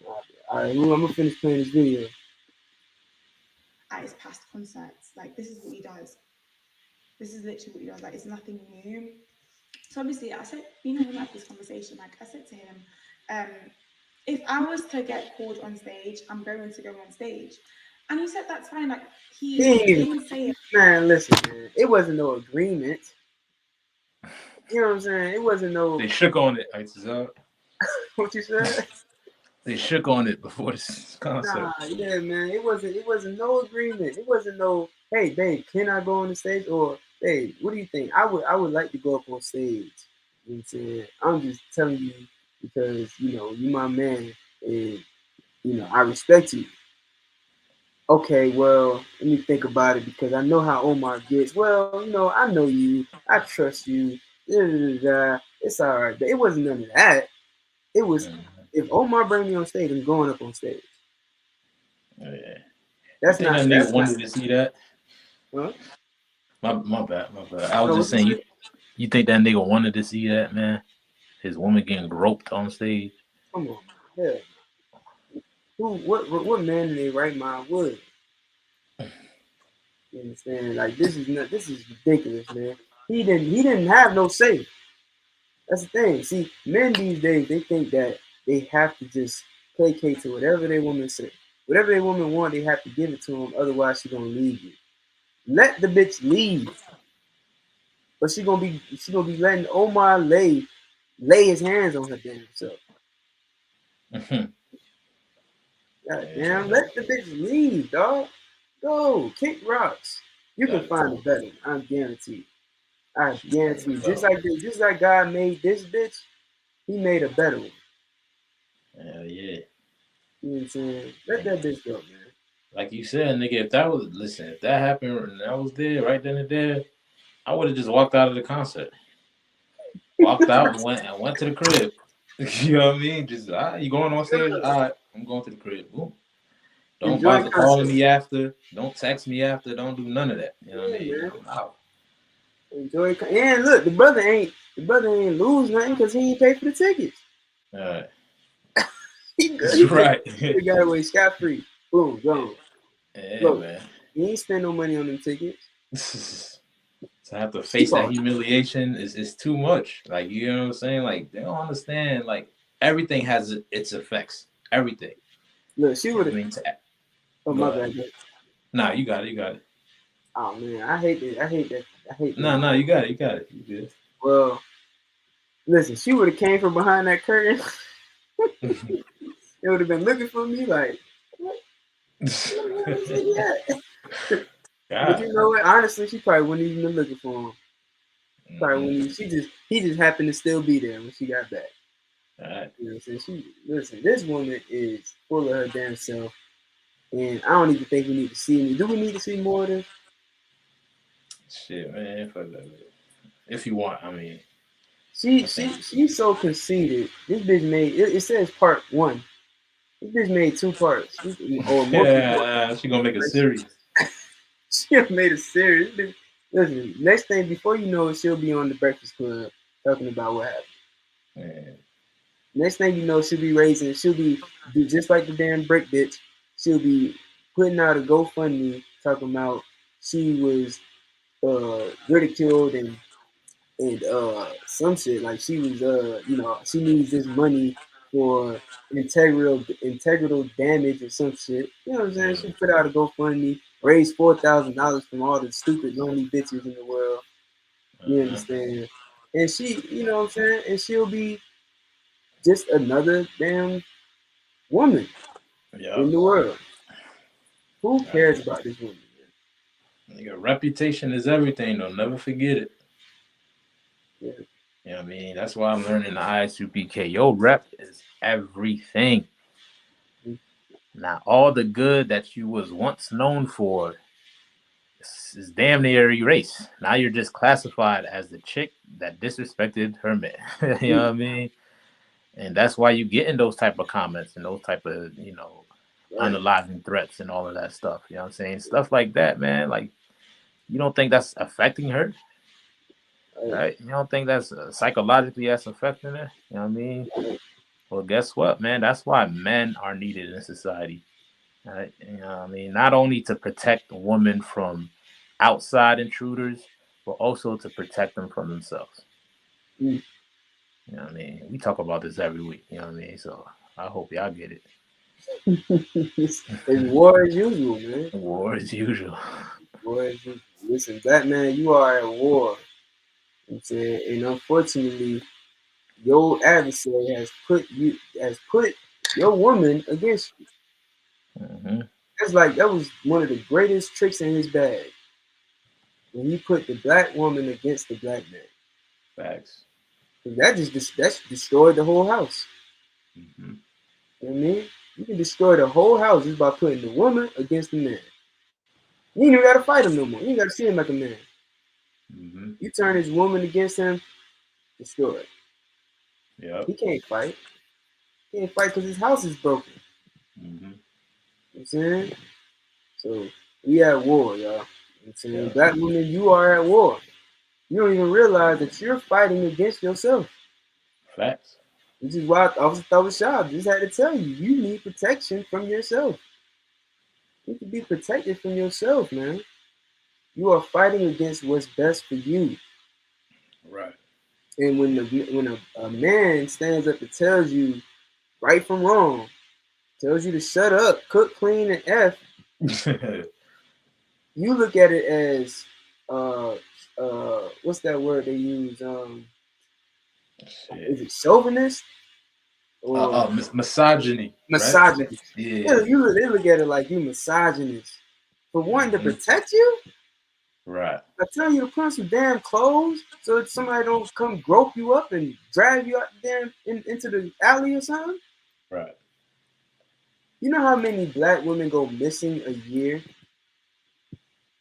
All right, I'm gonna finish playing this video. At his past concerts, like this is what he does. This is literally what he does. Like it's nothing new. So obviously, I said, you know, we had this conversation. Like I said to him, if I was to get called on stage, I'm going to go on stage. And he said that's fine. Like he didn't say it. Man, listen, man. It wasn't no agreement. You know what I'm saying? It wasn't no. They shook on it. What you said? They shook on it before this concert. Nah, yeah, man. It wasn't no agreement. It wasn't no. Hey, babe, can I go on the stage? Or hey, what do you think? I would like to go up on stage. You know what I'm saying? I'm just telling you because you know you my man and you know I respect you. Okay, well, let me think about it because I know how Omar gets. Well, you know, I know you. I trust you. It's all right. But it wasn't none of that. It was if Omar bring me on stage, I'm going up on stage. Oh, yeah. That's you think not. That That's nigga wanted to see that. Huh? My bad. I was just saying. You think that nigga wanted to see that, man? His woman getting groped on stage. Come on, yeah. What man in their right mind would? You understand? Like this is ridiculous, man. He didn't have no say. That's the thing. See, men these days they think that they have to just placate to whatever their woman say. Whatever their woman want, they have to give it to them. Otherwise, she's gonna leave you. Let the bitch leave. But she gonna be letting Omar lay his hands on her damn self. God damn, let the bitch leave, dog. Go kick rocks. You can find a better. I guarantee. I guarantee. Just like God made this bitch, He made a better one. Hell yeah. You know what I'm saying? Let that bitch go, man. Like you said, nigga, if that happened and I was there right then and there, I would have just walked out of the concert. Walked out and went to the crib. You know what I mean? Just you going on stage? All right, I'm going to the crib. Boom. Don't bother calling me after. Don't text me after. Don't do none of that. You know what I mean? I'm out. Enjoy. And look, the brother ain't lose nothing because he ain't pay for the tickets. All right. He good. That's right. He got away scot free. Boom, gone. Yeah, look, man. He ain't spend no money on them tickets. To have to face that humiliation is too much. Like, you know what I'm saying? Like, they don't understand. Like, everything has its effects. Everything. Look, she would have. Oh, my bad. Nah, you got it. Oh, man. I hate that. No, you got it. You good. Well, listen, she would have came from behind that curtain. It would have been looking for me like, what? But you know what? Honestly, she probably wouldn't even been looking for him. Probably wouldn't. He just happened to still be there when she got back. All right. You know what I'm saying? This woman is full of her damn self, and I don't even think we need to see any. Do we need to see more of this? Shit, man. Fuck that. If you want, I mean. She's so conceited. This bitch made it says part 1. This bitch made 2 parts. Or multiple parts. Yeah, she gonna make a series. She made a series. Listen, next thing before you know it, she'll be on the Breakfast Club talking about what happened. Man. Next thing you know, she'll be just like the damn brick bitch. She'll be putting out a GoFundMe talking about she was ridiculed and some shit like she was she needs this money for integral damage or some shit. You know what I'm saying? She put out a GoFundMe, raised $4,000 from all the stupid lonely bitches in the world. You understand? And she, you know what I'm saying? And she'll be just another damn woman in the world. Who cares about this woman? Your reputation is everything, though. Never forget it. Yeah. You know what I mean? That's why I'm learning the ISUPK. Your rep is everything. Now, all the good that you was once known for is damn near erased. Now you're just classified as the chick that disrespected her man. You know what I mean? And that's why you get in those type of comments and those type of, unalive threats and all of that stuff. You know what I'm saying? Stuff like that, man. Like, you don't think that's affecting her? Right? You don't think that's psychologically that's affecting her? You know what I mean? Well, guess what, man? That's why men are needed in society. Right? You know what I mean? Not only to protect women from outside intruders, but also to protect them from themselves. You know what I mean? We talk about this every week. You know what I mean? So I hope y'all get it. It's war as usual, man. War as usual. War as usual. Listen, Batman, you are at war. I'm saying, and unfortunately, your adversary has put your woman against you. It's like that was one of the greatest tricks in his bag. When he put the black woman against the black man. Facts. That destroyed the whole house. You know what I mean? You can destroy the whole house just by putting the woman against the man. You ain't even gotta fight him no more. You ain't gotta see him like a man. You turn his woman against him, destroy it. Yeah. He can't fight. He can't fight because his house is broken. You know what I'm saying? So we at war, y'all. You know what I'm saying? Black women, you are at war. You don't even realize that you're fighting against yourself. Facts. Which is why Officer Tawashab just had to tell you, you need protection from yourself. You need to be protected from yourself, man. You are fighting against what's best for you. Right. And when a man stands up and tells you right from wrong, tells you to shut up, cook, clean, and F, you look at it as what's that word they use? Is it chauvinist? Or misogyny. Misogyny. Right? Yeah. They look at it like you misogynist for wanting to protect you. Right. I tell you to put on some damn clothes so that somebody don't come grope you up and drag you out there into the alley or something. Right. You know how many black women go missing a year?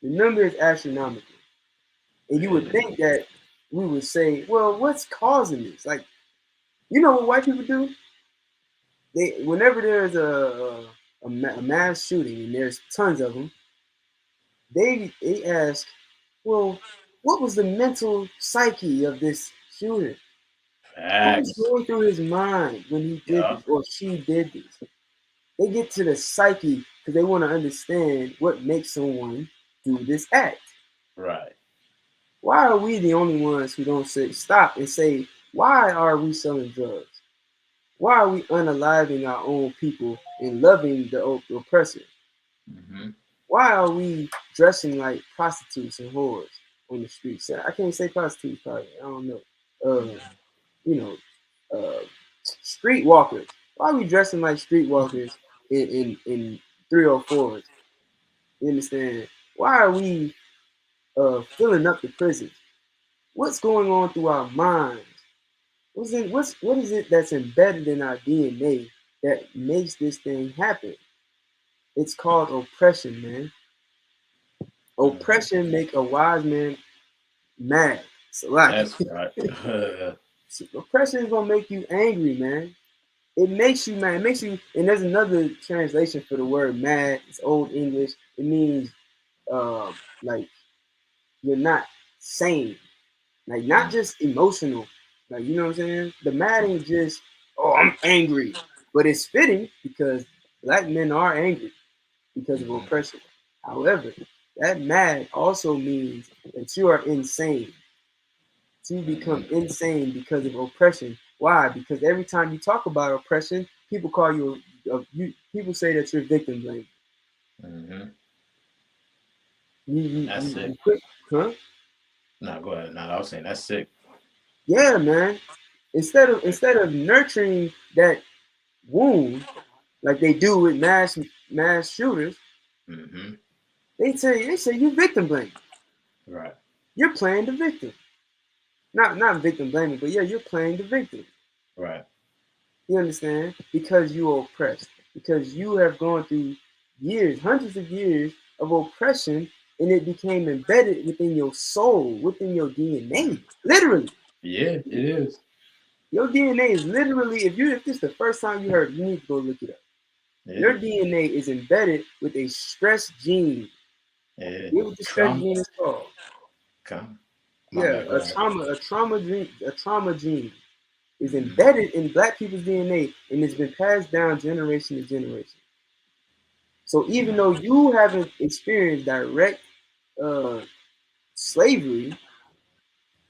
The number is astronomical. And you would think that we would say, well, what's causing this? Like, you know what white people do? Whenever there's a mass shooting, and there's tons of them, they ask, well, what was the mental psyche of this shooter? What was going through his mind when he did this or she did this? They get to the psyche because they want to understand what makes someone do this act. Right. Why are we the only ones who don't stop and say, why are we selling drugs? Why are we unaliving our own people and loving the oppressor? Why are we dressing like prostitutes and whores on the streets? I can't say prostitutes, probably. I don't know. Streetwalkers. Why are we dressing like streetwalkers in 304s? You understand? Why are we filling up the prisons? What's going on through our minds? What is it that's embedded in our DNA that makes this thing happen? It's called oppression, man. Oppression make a wise man mad. It's a lot. That's right. Oppression is gonna make you angry, man. It makes you mad. It makes you. And there's another translation for the word mad. It's Old English. It means like you're not sane, like not just emotional. Like you know what I'm saying. The mad ain't just I'm angry, but it's fitting because black men are angry because of oppression. However, that mad also means that you are insane. To become insane because of oppression. Why? Because every time you talk about oppression, people call you, people say that you're victim blaming. That's sick. Huh? No, go ahead. No, I was saying that's sick. Yeah, man. Instead of nurturing that wound like they do with mass shooters, they say you victim blaming. Right. You're playing the victim. Not victim blaming, but yeah, you're playing the victim. Right. You understand? Because you are oppressed. Because you have gone through years, hundreds of years of oppression, and it became embedded within your soul, within your DNA. Literally. Yeah, it is. Your DNA is literally, if this is the first time you heard it, you need to go look it up. Yeah. Your DNA is embedded with a stress gene. Yeah. You know what the stress gene is called? A trauma gene is embedded in black people's DNA, and it's been passed down generation to generation. So even though you haven't experienced direct slavery,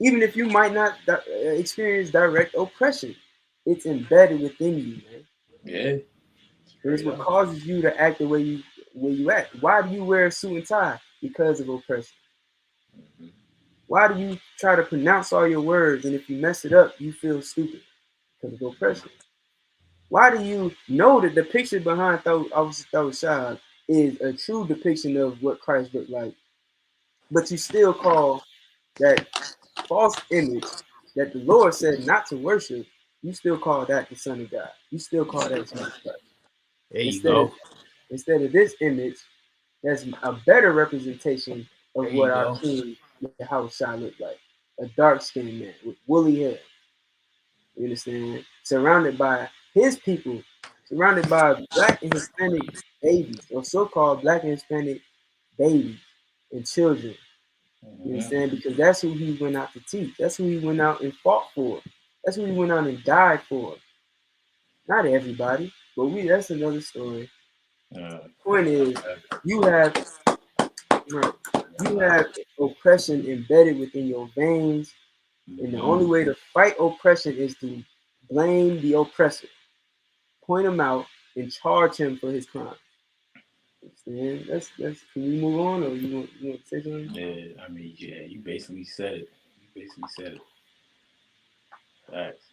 even if you might not experience direct oppression, it's embedded within you, man. Yeah. It's what causes you to act the way you act. Why do you wear a suit and tie? Because of oppression. Why do you try to pronounce all your words, and if you mess it up, you feel stupid? Because of oppression. Why do you know that the picture behind Officer Thawashad is a true depiction of what Christ looked like, but you still call that false image that the Lord said not to worship, you still call that the Son of God. You still call that Jesus Christ. There you go. Instead of this image, that's a better representation of what our King Yahushua looked like. A dark-skinned man with woolly hair. You understand? Surrounded by his people, surrounded by black and Hispanic babies, or so-called black and Hispanic babies and children. You understand? Because that's who he went out to teach. That's who he went out and fought for. That's who he went out and died for. Not everybody, but that's another story. Point is, you have oppression embedded within your veins, and the only way to fight oppression is to blame the oppressor, point him out, and charge him for his crime. That's. Can we move on, or you want to say something? Yeah, I mean, yeah, you basically said it. Facts.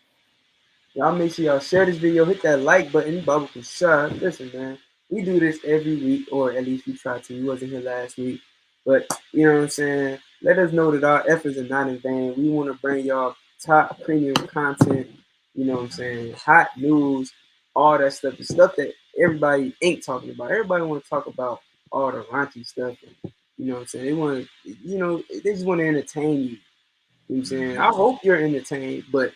Y'all make sure y'all share this video, hit that like button, Bubble for sure. Listen, man, we do this every week, or at least we try to. We wasn't here last week, but you know what I'm saying? Let us know that our efforts are not in vain. We want to bring y'all top premium content, you know what I'm saying? Hot news, all that stuff, the stuff that everybody ain't talking about. Everybody want to talk about all the raunchy stuff, and, you know what I'm saying? They want to, they just want to entertain you. You know what I'm saying? I hope you're entertained, but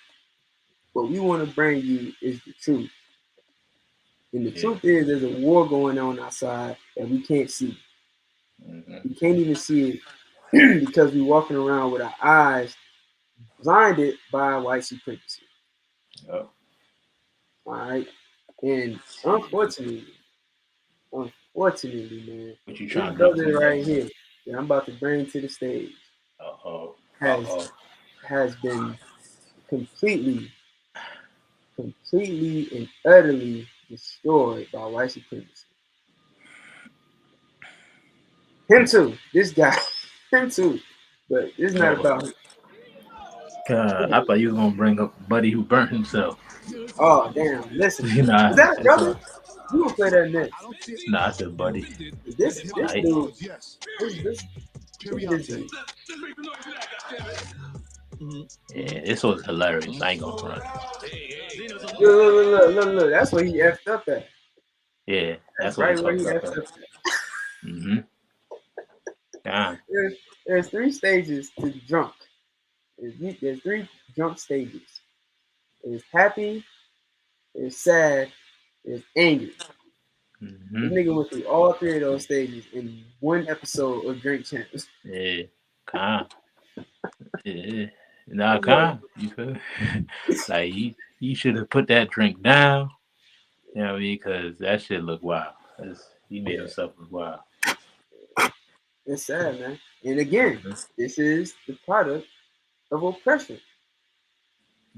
what we want to bring you is the truth. And the truth is there's a war going on outside that we can't see. We can't even see it because we're walking around with our eyes blinded by white supremacy. Oh. All right. And unfortunately, man, what you trying this brother right here that I'm about to bring to the stage has been completely and utterly destroyed by white supremacy. Him too. This guy. Him too. But it's not about him. God, I thought you was gonna bring up Buddy who burnt himself. Oh damn! Listen, nah, is that brother? You gonna play that next? Nah, I said Buddy. This dude. Yeah, this was hilarious. I ain't gonna front. Look. That's where he effed up at. Yeah, that's right where he effed up at. Yeah. There's 3 stages to the drunk. There's 3 drunk stages. There's happy, there's sad, there's angry. This nigga went through all 3 of those stages in one episode of Drink Champs. Yeah, calm. Yeah, nah, calm. You feel me? Like he should have put that drink down. You know what I mean? Because that shit look wild. He made himself look wild. It's sad, man. And again, this is the product of oppression.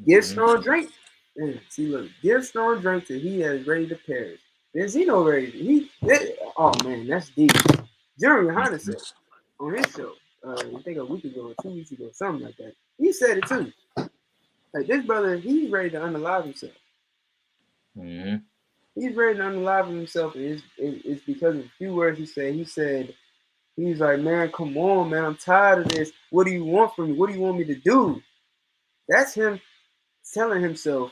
Give strong drink. Man, see, look, give strong drink till he is ready to perish. Then Zino ready. Oh man, that's deep. Jeremy Hanna said on his show, I think a week ago or 2 weeks ago, something like that. He said it too. Like this brother, he's ready to unalive himself. He's ready to unalive himself, and it's because of a few words he said. He's like, man, come on, man, I'm tired of this. What do you want from me? What do you want me to do? That's him telling himself,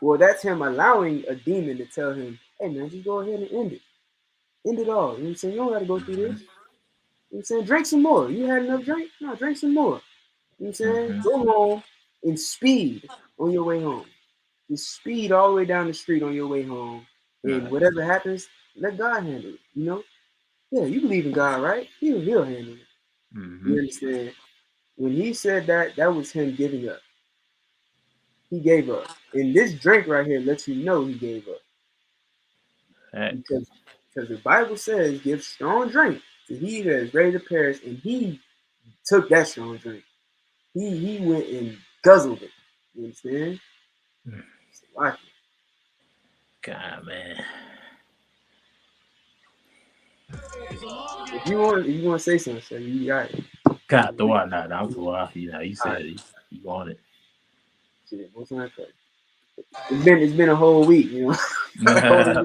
well, that's him allowing a demon to tell him, hey, man, just go ahead and end it. End it all. You know what I'm saying? You don't got to go through this. You know what I'm saying? Drink some more. You had enough drink? No, drink some more. You know what I'm saying? Go home and speed on your way home. Just speed all the way down the street on your way home. And whatever happens, let God handle it, you know? Yeah, you believe in God, right? He'll handle it. You understand? When he said that, that was him giving up. He gave up. And this drink right here lets you know he gave up. Because the Bible says, give strong drink to he that is ready to perish, and he took that strong drink. He went and guzzled it. You understand? It's like it. God, man. If you want to say something, so you got it. God, the one, nah, I'm the one. You know, you said it. You want it. Shit, what's not that? It's been a whole week, you know.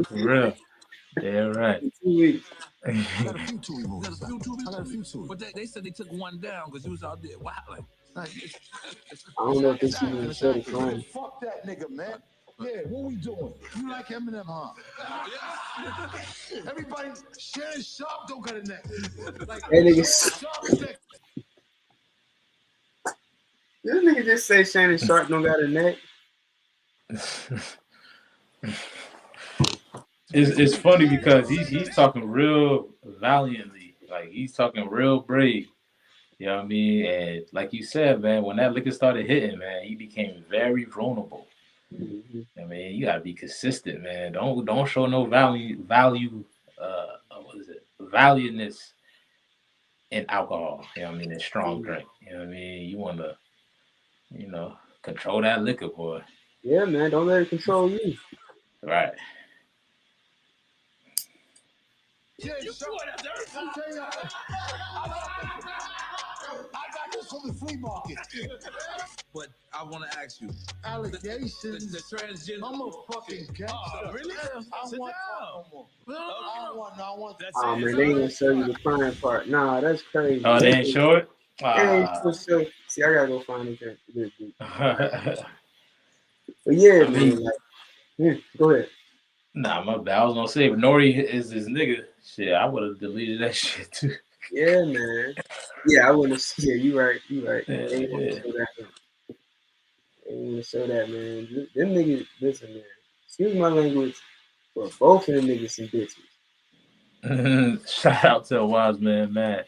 For real. Yeah, right. 2 weeks. I got a few too. But they said they took one down because you was out there wilding. I don't know if this even show the crime. Fuck that nigga, man. Yeah, what we doing? You like Eminem, huh? Everybody, Shannon Sharp don't got a neck. Like, hey, nigga. This nigga just say Shannon Sharp don't got a neck. It's funny because he's talking real valiantly, like he's talking real brave. You know what I mean? And like you said, man, when that liquor started hitting, man, he became very vulnerable. I mean, you gotta be consistent, man. Don't show no valueness in alcohol. You know what I mean? In strong drink. You know what I mean? You wanna, control that liquor, boy. Yeah, man. Don't let it control you. Right. Yeah, you I got this from the flea market. But I want to ask you. Allegations. The transgender. I'm a fucking gangster. Really? I don't want that. Oh, man, they ain't gonna show you the crying part. Nah, that's crazy. Oh, they ain't show it? See, I gotta go find it. But yeah, man. Go ahead. Nah, my bad. I was gonna say, if Nori is his nigga, shit, I would have deleted that shit too. Yeah, man. Yeah, I wouldn't have. Yeah, you right. They ain't want to show that. They ain't want to show that, man. Them niggas, listen, man. Excuse my language, but both of them niggas some bitches. Shout out to a wise man, Matt.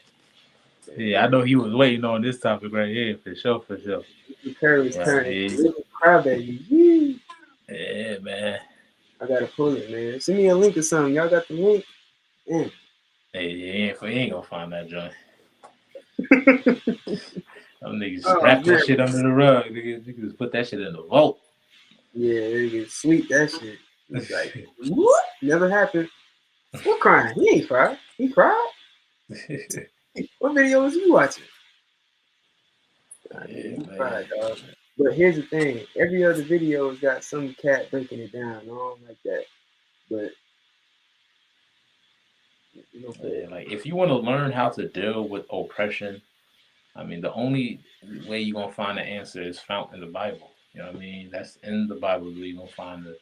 Yeah, I know he was waiting on this topic right here for sure. The curve is turning. Crybaby. Yeah, man. I gotta pull it, man. Send me a link or something. Y'all got the link? Hey, he ain't gonna find that joint. Them niggas wrap that shit under the rug. Niggas put that shit in the vault. Yeah, niggas sweep that shit. It's like, what? Never happened. What crying? He ain't cried. He cried? What video was you watching? He cried, dog. But here's the thing. Every other video has got some cat breaking it down. I don't like that. But like if you want to learn how to deal with oppression, I mean, the only way you're gonna find the answer is found in the Bible. You know what I mean? That's in the Bible where you're gonna find the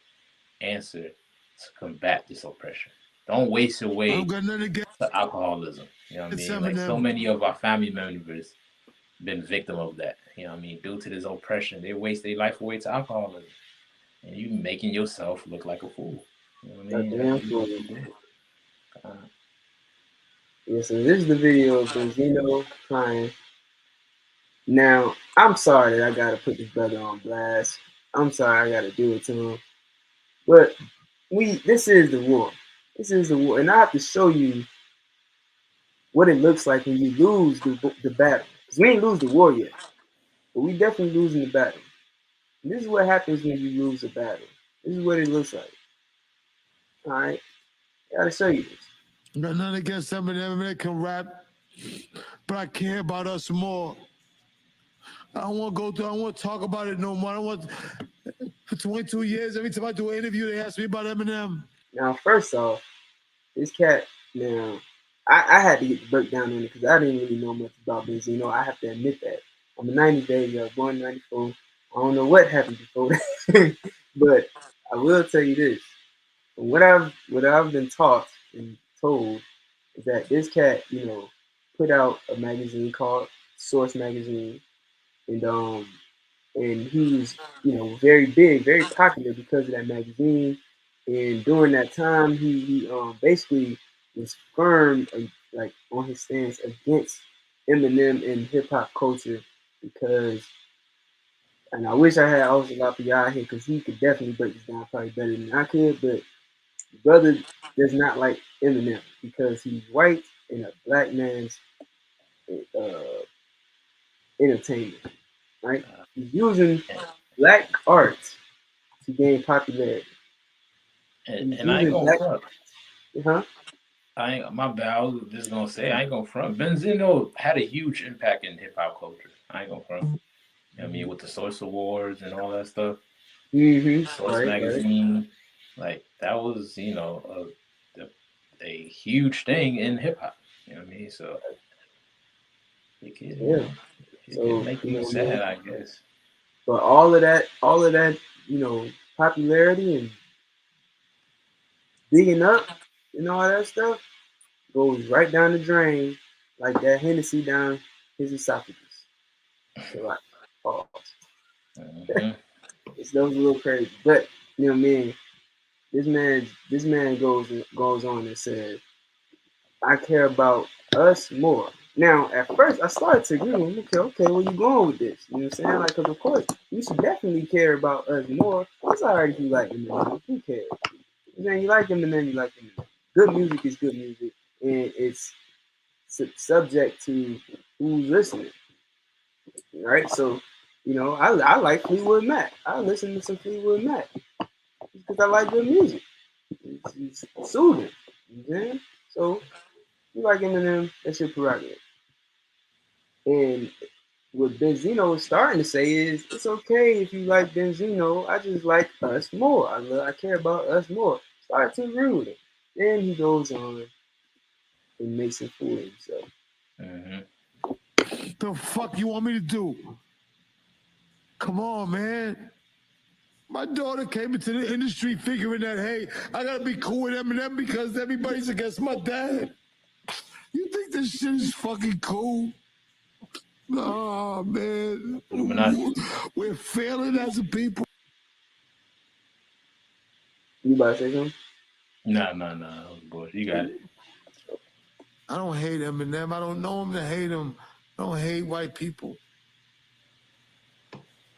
answer to combat this oppression. Don't waste your way to alcoholism. You know what I mean? Like so many of our family members been victim of that. You know what I mean? Due to this oppression, they waste their life away to alcoholism, and you making yourself look like a fool. You know what I mean? Damn That's fool. what you did. Yeah, so this is the video of Zino crying. Now, I'm sorry that I gotta put this brother on blast. I'm sorry I gotta do it to him. But this is the war. This is the war. And I have to show you what it looks like when you lose the battle. Because we ain't lose the war yet. But we definitely losing the battle. And this is what happens when you lose a battle. This is what it looks like. Alright? I gotta show you this. Got nothing against some of them that can rap, but I care about us more. I don't want to go through, I don't want to talk about it no more. I don't want, for 22 years, every time I do an interview, they ask me about Eminem. Now, first off, this cat, now, I had to get the breakdown on it because I didn't really know much about Zino. I have to admit that. I'm a 90s baby, I was born in 94. I don't know what happened before that. But I will tell you this. From what I've been taught and told is that this cat, put out a magazine called Source Magazine. And he was, very big, very popular because of that magazine. And during that time, he basically was firm, like on his stance against Eminem and hip hop culture because, and I wish I had also Lafayette here because he could definitely break this down probably better than I could, but the brother does not like Eminem because he's white and a black man's entertainment, right? He's using black art to gain popularity. And I ain't gonna front. Huh? My bad. I was just gonna say I ain't gonna front. Zino had a huge impact in hip hop culture. I ain't gonna front. You know what I mean, with the Source Awards and all that stuff. Source Magazine, like that was, a huge thing in hip hop. You know what I mean? So it can make you sad, I guess. But all of that, popularity and digging up and all that stuff goes right down the drain, like that Hennessy down his esophagus. So like, pause. That was a little crazy, but you know what I mean. This man goes on and says, "I care about us more." Now, at first, I started to agree with him. Okay, where you going with this? You know what I'm saying? Like, because of course, you should definitely care about us more. It's alright if you like Eminem. Who cares? You like Eminem, you like Eminem. Good music is good music, and it's subject to who's listening. Right? So, I like Fleetwood Mac. I listen to some Fleetwood Mac because I like good music. It's soothing. You know what I'm saying? So, you like Eminem, that's your prerogative. And what Benzino is starting to say is, it's okay if you like Benzino. I just like us more. I care about us more. Start to agree with it. Then he goes on and makes a fool of himself. The fuck you want me to do? Come on, man. My daughter came into the industry figuring that, hey, I gotta be cool with Eminem because everybody's against my dad. You think this shit is fucking cool? Nah, man. We're failing as a people. You about to say something? No. Boy, you got it. I don't hate Eminem. I don't know him to hate him. I don't hate white people.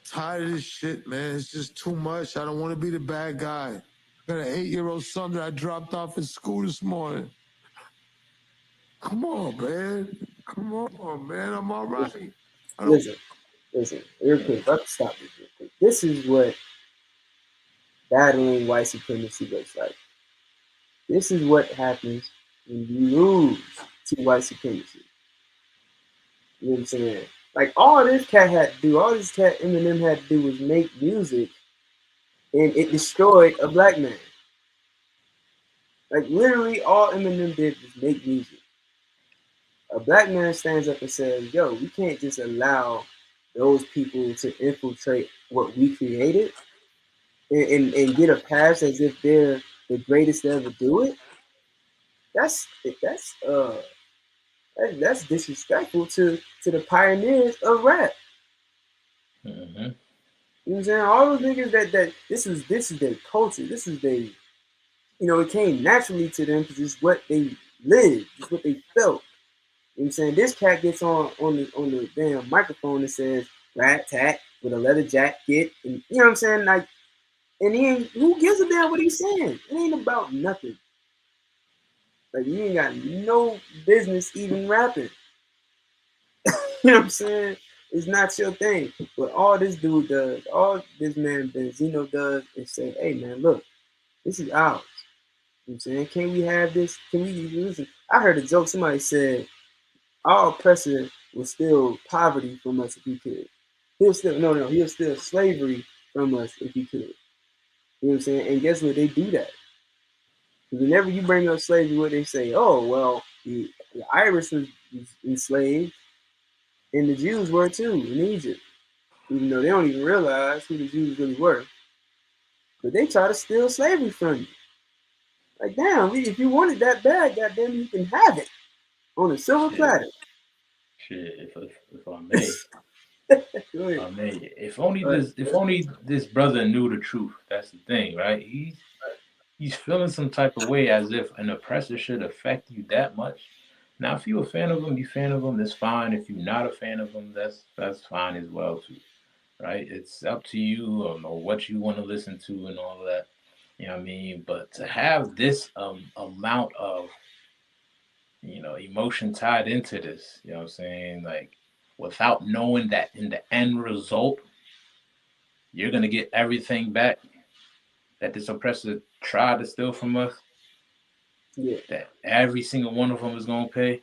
Tired of this shit, man. It's just too much. I don't want to be the bad guy. I got an 8-year-old son that I dropped off at school this morning. Come on, man. Come on, man. I'm all right. Listen. Real quick. Let's stop this real quick. This is what battling white supremacy looks like. This is what happens when you lose to white supremacy. You know what I'm saying? Like, all this cat Eminem had to do was make music, and it destroyed a black man. Like, literally, all Eminem did was make music. A black man stands up and says, yo, we can't just allow those people to infiltrate what we created and get a pass as if they're the greatest to ever do it. That's That's disrespectful to the pioneers of rap. Mm-hmm. You know what I'm saying? All those niggas that this is their culture. This is their, it came naturally to them because it's what they lived, it's what they felt. You know what I'm saying? This cat gets on the damn microphone and says rat tat with a leather jacket, and you know what I'm saying? Like, and he ain't, who gives a damn what he's saying? It ain't about nothing. Like, you ain't got no business even rapping. You know what I'm saying? It's not your thing. But all this dude does, all this man Zino does is say, hey man, look, this is ours. You know what I'm saying? Can we have this? Can we listen? I heard a joke, somebody said, our oppressor was still poverty from us if he could. He'll still slavery from us if he could. You know what I'm saying? And guess what? They do that. Whenever you bring up slavery, what they say, oh, well, the Irish was enslaved, and the Jews were too in Egypt. Even though they don't even realize who the Jews really were. But they try to steal slavery from you. Like, damn, if you want it that bad, goddamn, you can have it on a silver platter. Shit, if I may. If only this brother knew the truth. That's the thing, right? He's feeling some type of way as if an oppressor should affect you that much. Now, if you're a fan of him, you fan of him, that's fine. If you're not a fan of him, that's fine as well too, right? It's up to you or what you want to listen to and all of that. You know what I mean? But to have this amount of emotion tied into this, you know what I'm saying? Like, without knowing that in the end result, you're gonna get everything back that this oppressor tried to steal from us. Yeah. That every single one of them is gonna pay.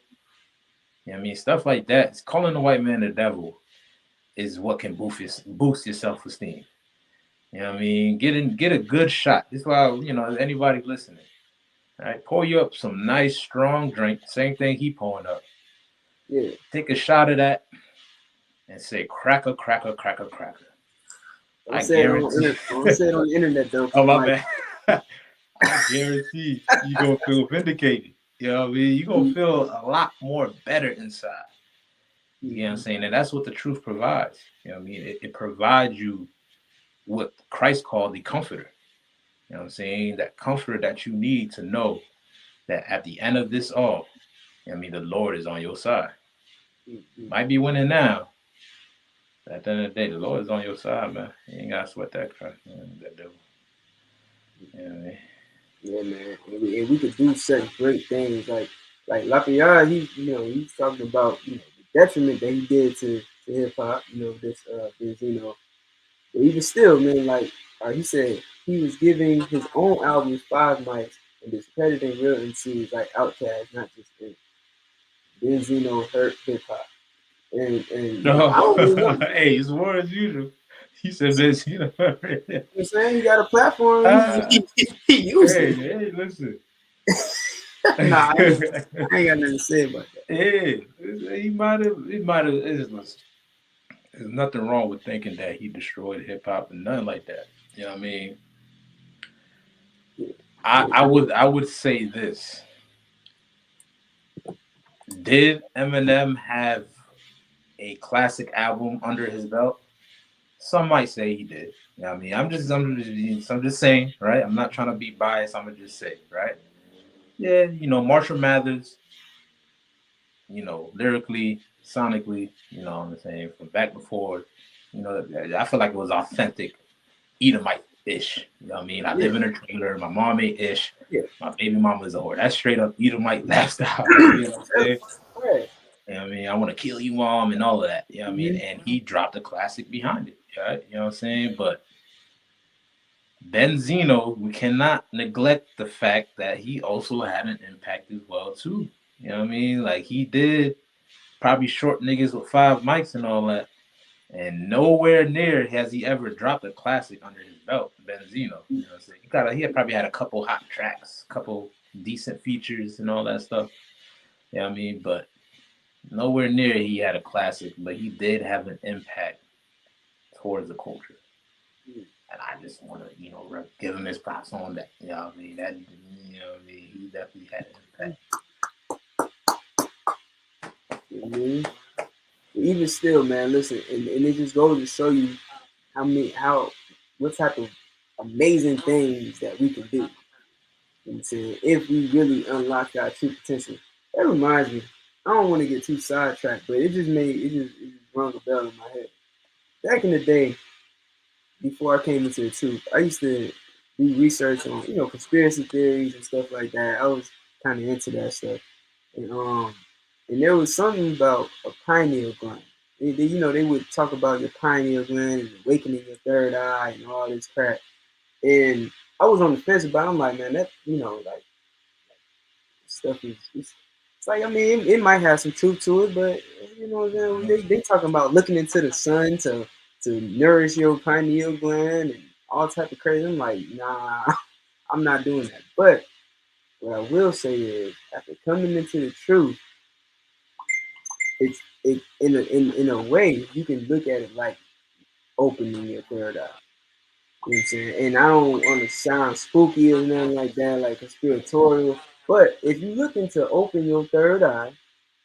You know what I mean? Stuff like that. It's calling the white man the devil is what can boost your self-esteem. You know what I mean? Get a good shot. This is why, anybody listening. All right, pour you up some nice strong drink. Same thing he pouring up. Yeah. Take a shot of that and say cracker, cracker, cracker, cracker. I guarantee. Don't say it on the internet though. Oh my bad. I guarantee you gonna feel vindicated. You know what I mean? You're gonna feel a lot more better inside. You know what I'm saying? And that's what the truth provides. You know what I mean? It provides you what Christ called the comforter. You know what I'm saying? That comforter that you need to know that at the end of this all, you know what I mean, the Lord is on your side. Might be winning now. But at the end of the day, the Lord is on your side, man. You ain't gotta sweat that crap, man, that devil. You know what I mean? Yeah, man. And we could do such great things like Lafayette. He's talking about the detriment that he did to hip hop. This Zino. But even still, man, like he said, he was giving his own albums 5 mics and discrediting real MCs like Outkast, not just him. Then Zino hurt hip hop, and I don't really know. Hey, it's war as usual. He said this, You know what I'm saying? He got a platform. He used it. Hey, listen. Nah, I ain't got nothing to say about that. Yeah, he might have. There's nothing wrong with thinking that he destroyed hip hop and nothing like that. You know what I mean? I would say this. Did Eminem have a classic album under his belt? Some might say he did. You know what I mean? I'm just saying, right? I'm not trying to be biased. I'm gonna just say, right? Yeah, Marshall Mathers, lyrically, sonically, what I'm saying, from back before, I feel like it was authentic Edomite-ish. You know what I mean? I live in a trailer, my mom ain't ish, my baby mama's a whore. That's straight up Edomite lifestyle. You know what I'm saying? Right. You know what I mean? I want to kill you, mom, and all of that. You know what I mean? And he dropped a classic behind it. Right? You know what I'm saying? But Ben Zino, we cannot neglect the fact that he also had an impact as well, too. You know what I mean? Like, he did probably short niggas with 5 mics and all that. And nowhere near has he ever dropped a classic under his belt, Ben Zino. You know what I'm saying? He had probably had a couple hot tracks, couple decent features and all that stuff. You know what I mean? But nowhere near he had a classic, but he did have an impact towards the culture. And I just want to, give him his props on that. You know what I mean? That, he definitely had an impact. You know what I mean? Even still, man, listen, and it just goes to show you what type of amazing things that we can do. You know what I'm saying? If we really unlock our true potential. That reminds me, I don't want to get too sidetracked, but it just rung a bell in my head. Back in the day, before I came into the truth, I used to do research on, conspiracy theories and stuff like that. I was kind of into that stuff. And there was something about a pineal gland. They would talk about your pineal gland and awakening your third eye and all this crap. And I was on the fence about it. I'm like, man, that, like, stuff is, it's like, I mean, it might have some truth to it, but, they talking about looking into the sun to nourish your pineal gland and all type of crazy. I'm like, nah, I'm not doing that. But what I will say is, after coming into the truth, in a way you can look at it like opening your third eye. You know what I'm saying? And I don't want to sound spooky or nothing like that, like conspiratorial. But if you looking to open your third eye,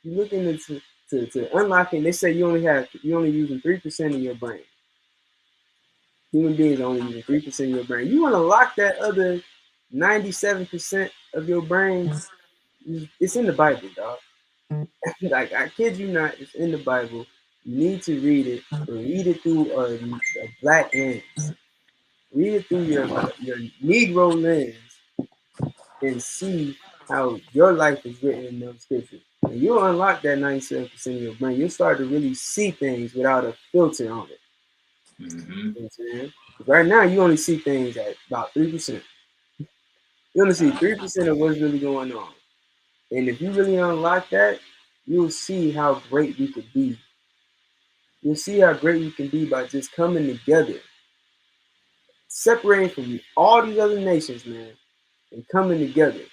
you're looking into to unlocking. They say you're only using 3% of your brain. Human beings are only using 3% of your brain. You want to lock that other 97% of your brain. It's in the Bible, dog. Like, I kid you not, it's in the Bible. You need to read it, but read it through a black lens. Read it through your Negro lens and see how your life is written in those scriptures. And you'll unlock that 97% of your brain. You'll start to really see things without a filter on it. Mm-hmm. You know what I'm saying? Right now, you only see things at about 3%. You only see 3% of what's really going on. And if you really unlock that, you'll see how great we could be. You'll see how great we can be by just coming together, separating from all these other nations, man, and coming together.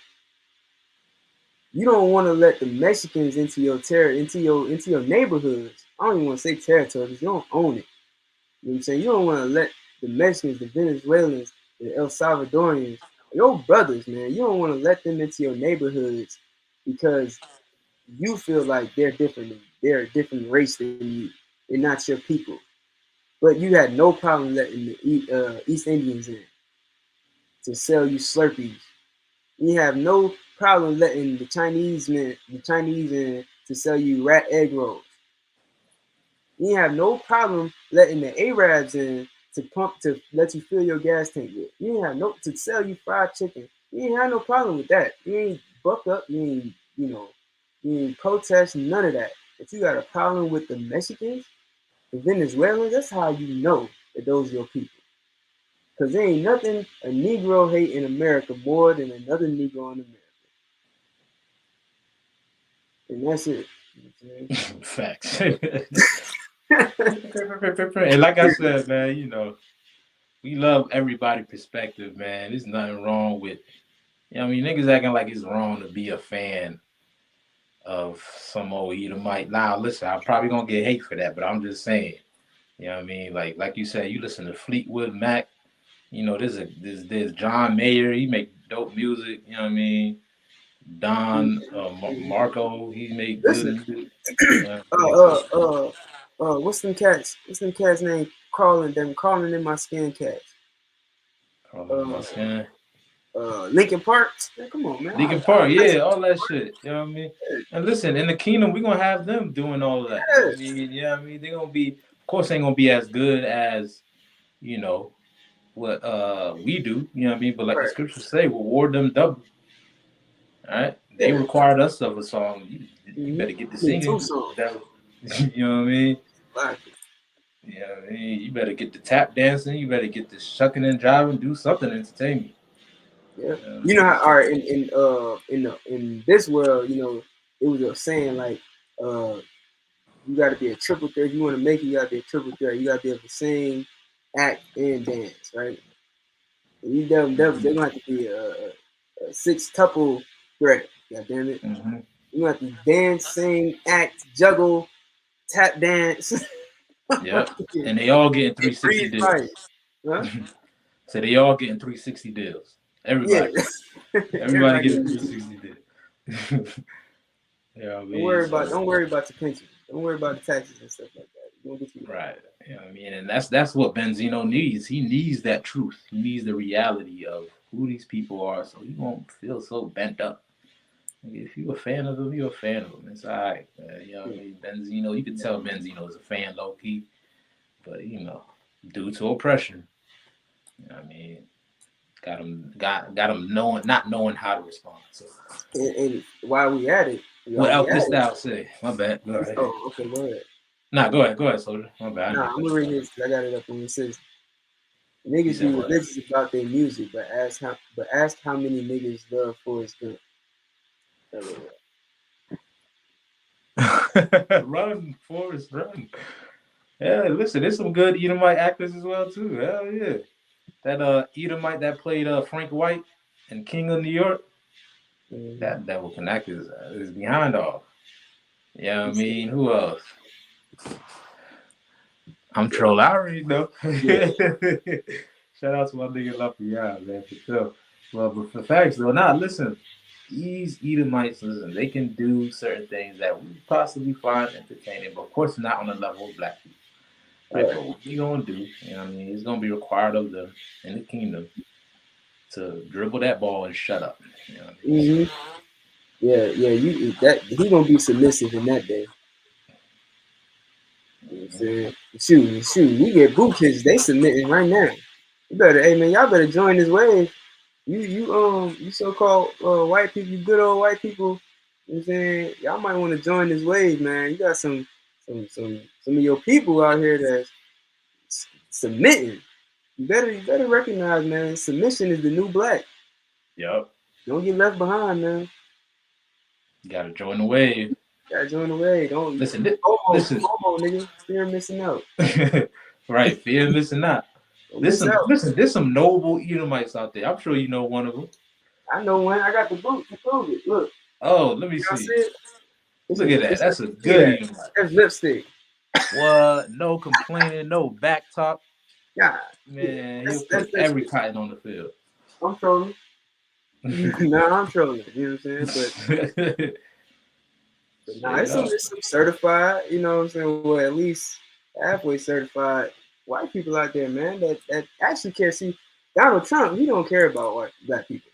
You don't want to let the Mexicans into your into your neighborhoods. I don't even want to say territory because you don't own it. You know what I'm saying? You don't want to let the Mexicans, the Venezuelans, the El Salvadorians, your brothers, man. You don't want to let them into your neighborhoods because you feel like they're different. They're a different race than you. They're not your people. But you had no problem letting the East Indians in to sell you Slurpees. You have no problem letting the Chinese in to sell you rat egg rolls. You have no problem letting the Arabs in to let you fill your gas tank with. You ain't have no to sell you fried chicken. You ain't have no problem with that. You ain't buck up. You ain't protest. None of that. If you got a problem with the Mexicans, the Venezuelans, that's how you know that those are your people. Because there ain't nothing a Negro hate in America more than another Negro in America. And that's it. Facts. And like I said, man, we love everybody's perspective, man. There's nothing wrong with, niggas acting like it's wrong to be a fan of some old Edomite. Now, listen, I'm probably gonna get hate for that, but I'm just saying, you know what I mean? Like you said, you listen to Fleetwood Mac. There's John Mayer. He make dope music. You know what I mean? Don Marco. He make good music. What's them cats? What's them cats name? Crawling in my skin cats. Crawling in my skin. Linkin Park. Yeah, come on, man. Linkin Park, yeah, all that shit. You know what I mean? And listen, in the kingdom, we're gonna have them doing all of that. Yes. What I mean? They're gonna be, of course, ain't gonna be as good as, what we do, you know what I mean? But like the scriptures say, reward them double. All right? They required us of a song. You better get to singing. You know what I mean? You know what I mean? You better get the tap dancing. You better get the shucking and driving. Do something to entertain me. Yeah. You know how in this world, it was a saying like you gotta be a triple threat. If you want to make it, you gotta be a triple threat. You gotta be able to sing, act, and dance, right? And you they're gonna have to be a six-tuple threat. God damn it. Mm-hmm. You have to dance, sing, act, juggle, tap dance. Yep. And they all getting 360 deals. Huh? So they all getting 360 deals. Everybody. Yeah. Everybody getting 360 deals. Yeah, I mean, Don't worry about the pension. Don't worry about the taxes and stuff like that. You won't get you right. You know what I mean? And that's what Benzino needs. He needs that truth. He needs the reality of who these people are, so he won't feel so bent up. If you're a fan of him, you're a fan of him. It's all right, man. You know what I mean? Benzino, you can tell Benzino is a fan low key, but due to oppression, you know what I mean, got him not knowing how to respond. So, and while we at it, what Alchemist Style say? My bad. Go ahead. Oh, okay, go ahead. Nah, go ahead, Soldier. My bad. Nah, I'm gonna read this because I got it up on the says niggas be religious about their music, but ask how many niggas love Forrest Gump. Run, Forrest, run. Yeah, listen, there's some good Edomite actors as well too. Hell yeah. That Edomite that played Frank White in King of New York, that Devil Connect is behind all. Yeah, I mean, who else? I'm Troll Lowry, though. Yeah. Shout out to my nigga Lafayette, man, for sure. Well, but for facts though, listen, these Edomites, listen, they can do certain things that we possibly find entertaining, but of course not on the level of black people. Right? But what we gonna do, you know what I mean? It's gonna be required of them in the kingdom to dribble that ball and shut up. You know what I mean? Yeah, he gonna be submissive in that day. You know what I'm saying? Shoot, we get boot kids, they submitting right now. You better, hey man, y'all better join this wave. You so-called white people, you good old white people, you know what I'm saying? Y'all might want to join this wave, man. You got some of your people out here that's submitting. You better recognize, man, submission is the new black. Yep. Don't get left behind, man. You gotta join the wave. Don't listen, nigga. Fear missing out. Right, fear missing out. Listen, there's some noble Edomites out there. I'm sure you know one of them. I know one. I got the boot to prove it. Look. Oh, let me see. Look at that. That's a good Edomite. That's lipstick. What? No complaining, no back talk. Yeah. Man, he'll put every cotton on the field. I'm trolling. I'm trolling. You know what I'm saying? But it's some certified, you know what I'm saying? Well, at least halfway certified white people out there, man, that actually care. See, Donald Trump, he don't care about black people.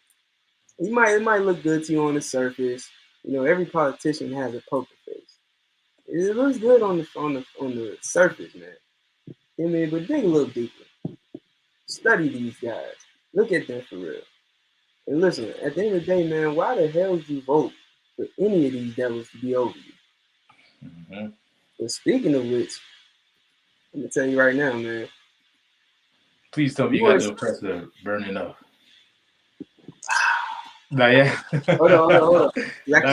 It might look good to you on the surface. You know, every politician has a poker face. It looks good on the surface, man. I mean, but dig a little deeper. Study these guys. Look at them for real. And listen, at the end of the day, man, why the hell would you vote for any of these devils to be over you? Mm-hmm. But speaking of which, I'm gonna tell you right now, man. Please tell me you got the oppressor burning up. Not yet. Hold on. Not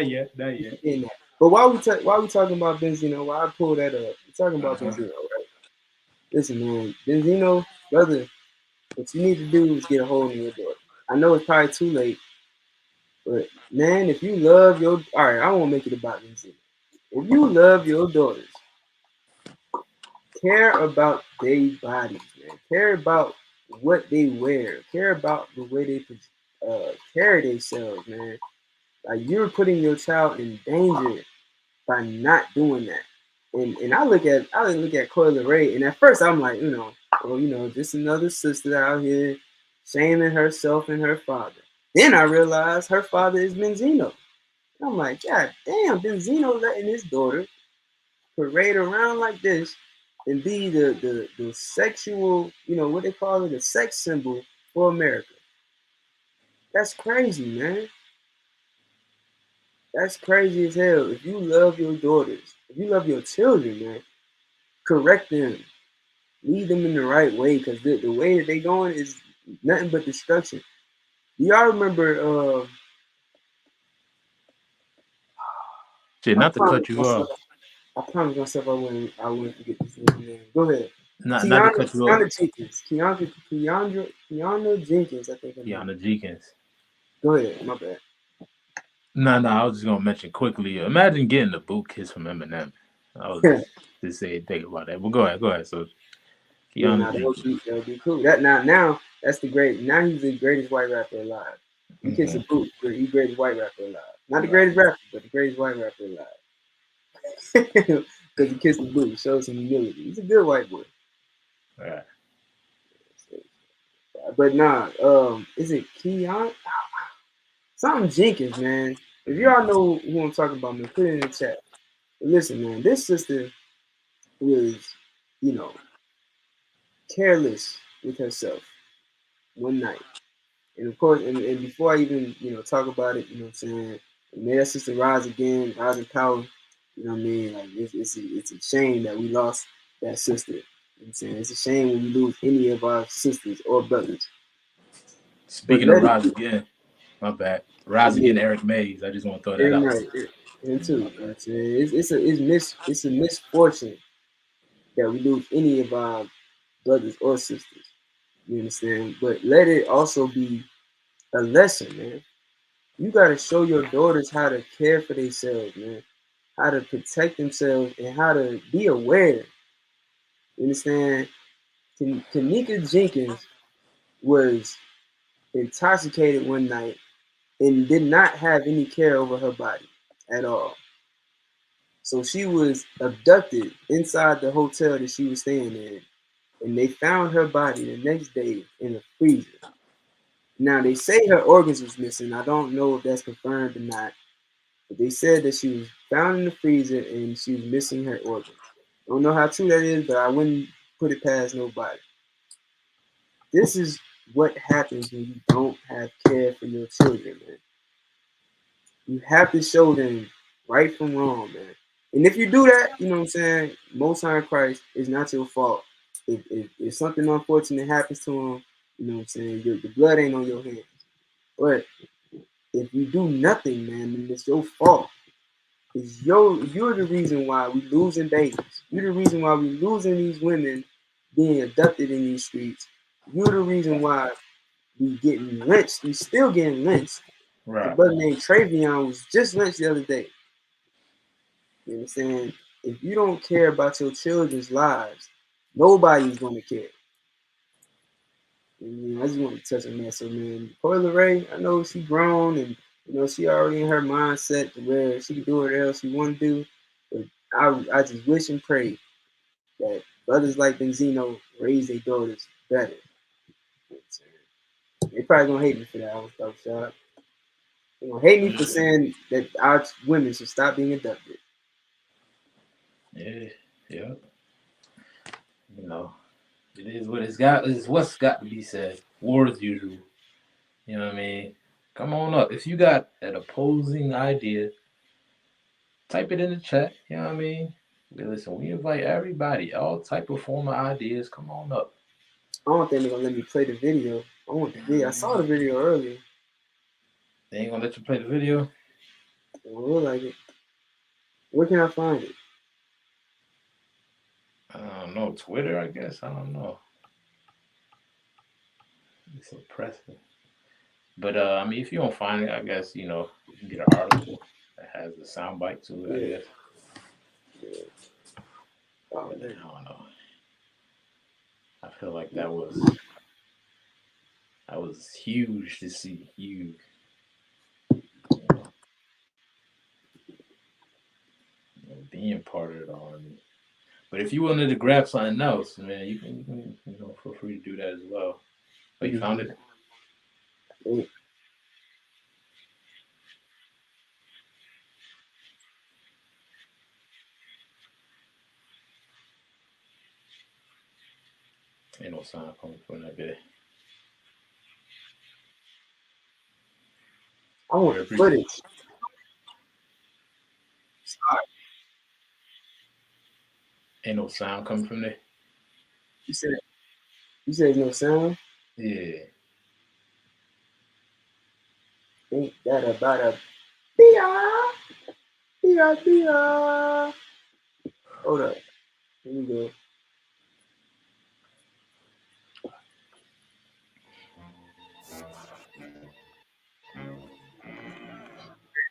yet. But while we talking about Benzino, why I pull that up? We're talking about Benzino, right? Listen, man, Benzino, brother, what you need to do is get a hold of your daughter. I know it's probably too late, but man, if you love all right, I won't make it about Benzino. If you love your daughters, care about their bodies, man. Care about what they wear. Care about the way they carry themselves, man. Like, you're putting your child in danger by not doing that. And I look at Coyle Ray, and at first I'm like, just another sister out here shaming herself and her father. Then I realized her father is Benzino. I'm like, God damn, Benzino letting his daughter parade around like this and be the sexual, what they call it, a sex symbol for America. That's crazy, man. That's crazy as hell. If you love your daughters, if you love your children, man, correct them. Lead them in the right way, because the way that they going is nothing but destruction. Do y'all remember not to cut you off. I promised myself I wouldn't forget this name. Go ahead. Not to cut you off. Kiana Jenkins, I think. Kiana Jenkins. Go ahead, my bad. No, I was just gonna mention quickly. Imagine getting the boot kiss from Eminem. I was just saying, think about that. But go ahead. So, Kiana Jenkins. That would be cool. Now that's the great. Now he's the greatest white rapper alive. He kissed a boot, but he's the greatest white rapper alive. Not the greatest rapper, but the greatest white rapper alive. Because he kissed the booty, shows some humility. He's a good white boy. All right. But nah, is it Keon? Something Jenkins, man. If y'all know who I'm talking about, man, put it in the chat. But listen, man, this sister was, you know, careless with herself one night. And of course, and before I even, talk about it, you know what I'm saying, may that sister rise again, rise in power. You know what I mean? Like it's a shame that we lost that sister. You know what I'm saying? It's a shame when we lose any of our sisters or brothers. Speaking of rise again, my bad. Rise again, Eric Mays. I just want to throw that out. Right. Him too. You know what I'm saying? It's a misfortune that we lose any of our brothers or sisters. You understand? But let it also be a lesson, man. You gotta show your daughters how to care for themselves, man. How to protect themselves and how to be aware. You understand? Kanika Jenkins was intoxicated one night and did not have any care over her body at all. So she was abducted inside the hotel that she was staying in, and they found her body the next day in a freezer. Now they say her organs was missing. I don't know if that's confirmed or not, but they said that she was found in the freezer and she was missing her organs. Don't know how true that is, but I wouldn't put it past nobody. This is what happens when you don't have care for your children, man. You have to show them right from wrong, man. And if you do that, you know what I'm saying, Most High Christ, is not your fault. If something unfortunate happens to him, you know what I'm saying, the blood ain't on your hands. But if you do nothing, man, then it's your fault. You're the reason why we losing babies. You're the reason why we losing these women being abducted in these streets. You're the reason why we getting lynched. We still getting lynched. Right. A brother named Travion was just lynched the other day. You understand? If you don't care about your children's lives, nobody's gonna care. I just want to touch on that. So, man, Coyle Ray, I know she grown and she already in her mindset to where she can do whatever else she want to do. But I just wish and pray that brothers like Zino raise their daughters better. They probably gonna hate me for that. I was shot. They gonna hate me for saying that our women should stop being abducted. Yeah. It is what it's got. It's what's got to be said. War as usual. You know what I mean? Come on up. If you got an opposing idea, type it in the chat. You know what I mean? Listen, we invite everybody, all type of former ideas. Come on up. I don't think they're gonna let me play the video. I want the video. I saw the video earlier. They ain't gonna let you play the video? I don't look like it. Where can I find it? I don't know. Twitter, I guess. I don't know. It's impressive. But I mean, if you don't find it, I guess you can get an article that has a soundbite to it. I guess. Yeah. But I don't know. I feel like that was huge to see. Huge. Being part of it all. But if you wanted to grab something else, man, you can feel free to do that as well. Oh, you found it? Ain't no sound coming from that bit. I want the footage. Sorry. Ain't no sound coming from there. You said there's no sound? Yeah. Ain't that about a bia? Hold up. Here we go.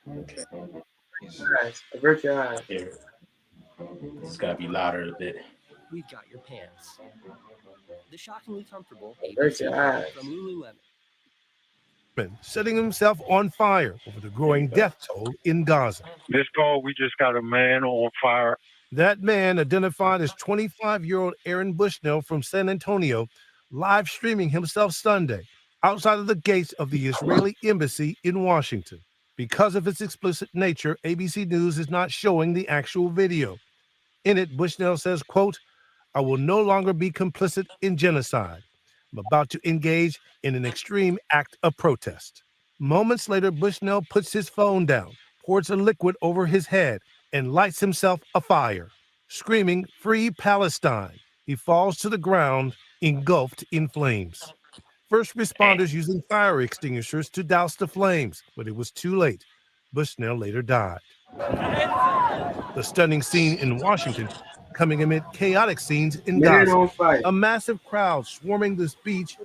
Okay. Avert your eyes. policeman setting himself on fire over the growing death toll in Gaza. This call, we just got a man on fire. That man, identified as 25-year-old Aaron Bushnell from San Antonio, live streaming himself Sunday outside of the gates of the Israeli embassy in Washington. Because of its explicit nature, ABC News is not showing the actual video. In it, Bushnell says, quote, "I will no longer be complicit in genocide. I'm about to engage in an extreme act of protest." Moments later, Bushnell puts his phone down, pours a liquid over his head, and lights himself afire. Screaming, "Free Palestine!" he falls to the ground, engulfed in flames. First responders using fire extinguishers to douse the flames, but it was too late. Bushnell later died. The stunning scene in Washington coming amid chaotic scenes in Man Gaza. on fire. A massive crowd swarming this beach,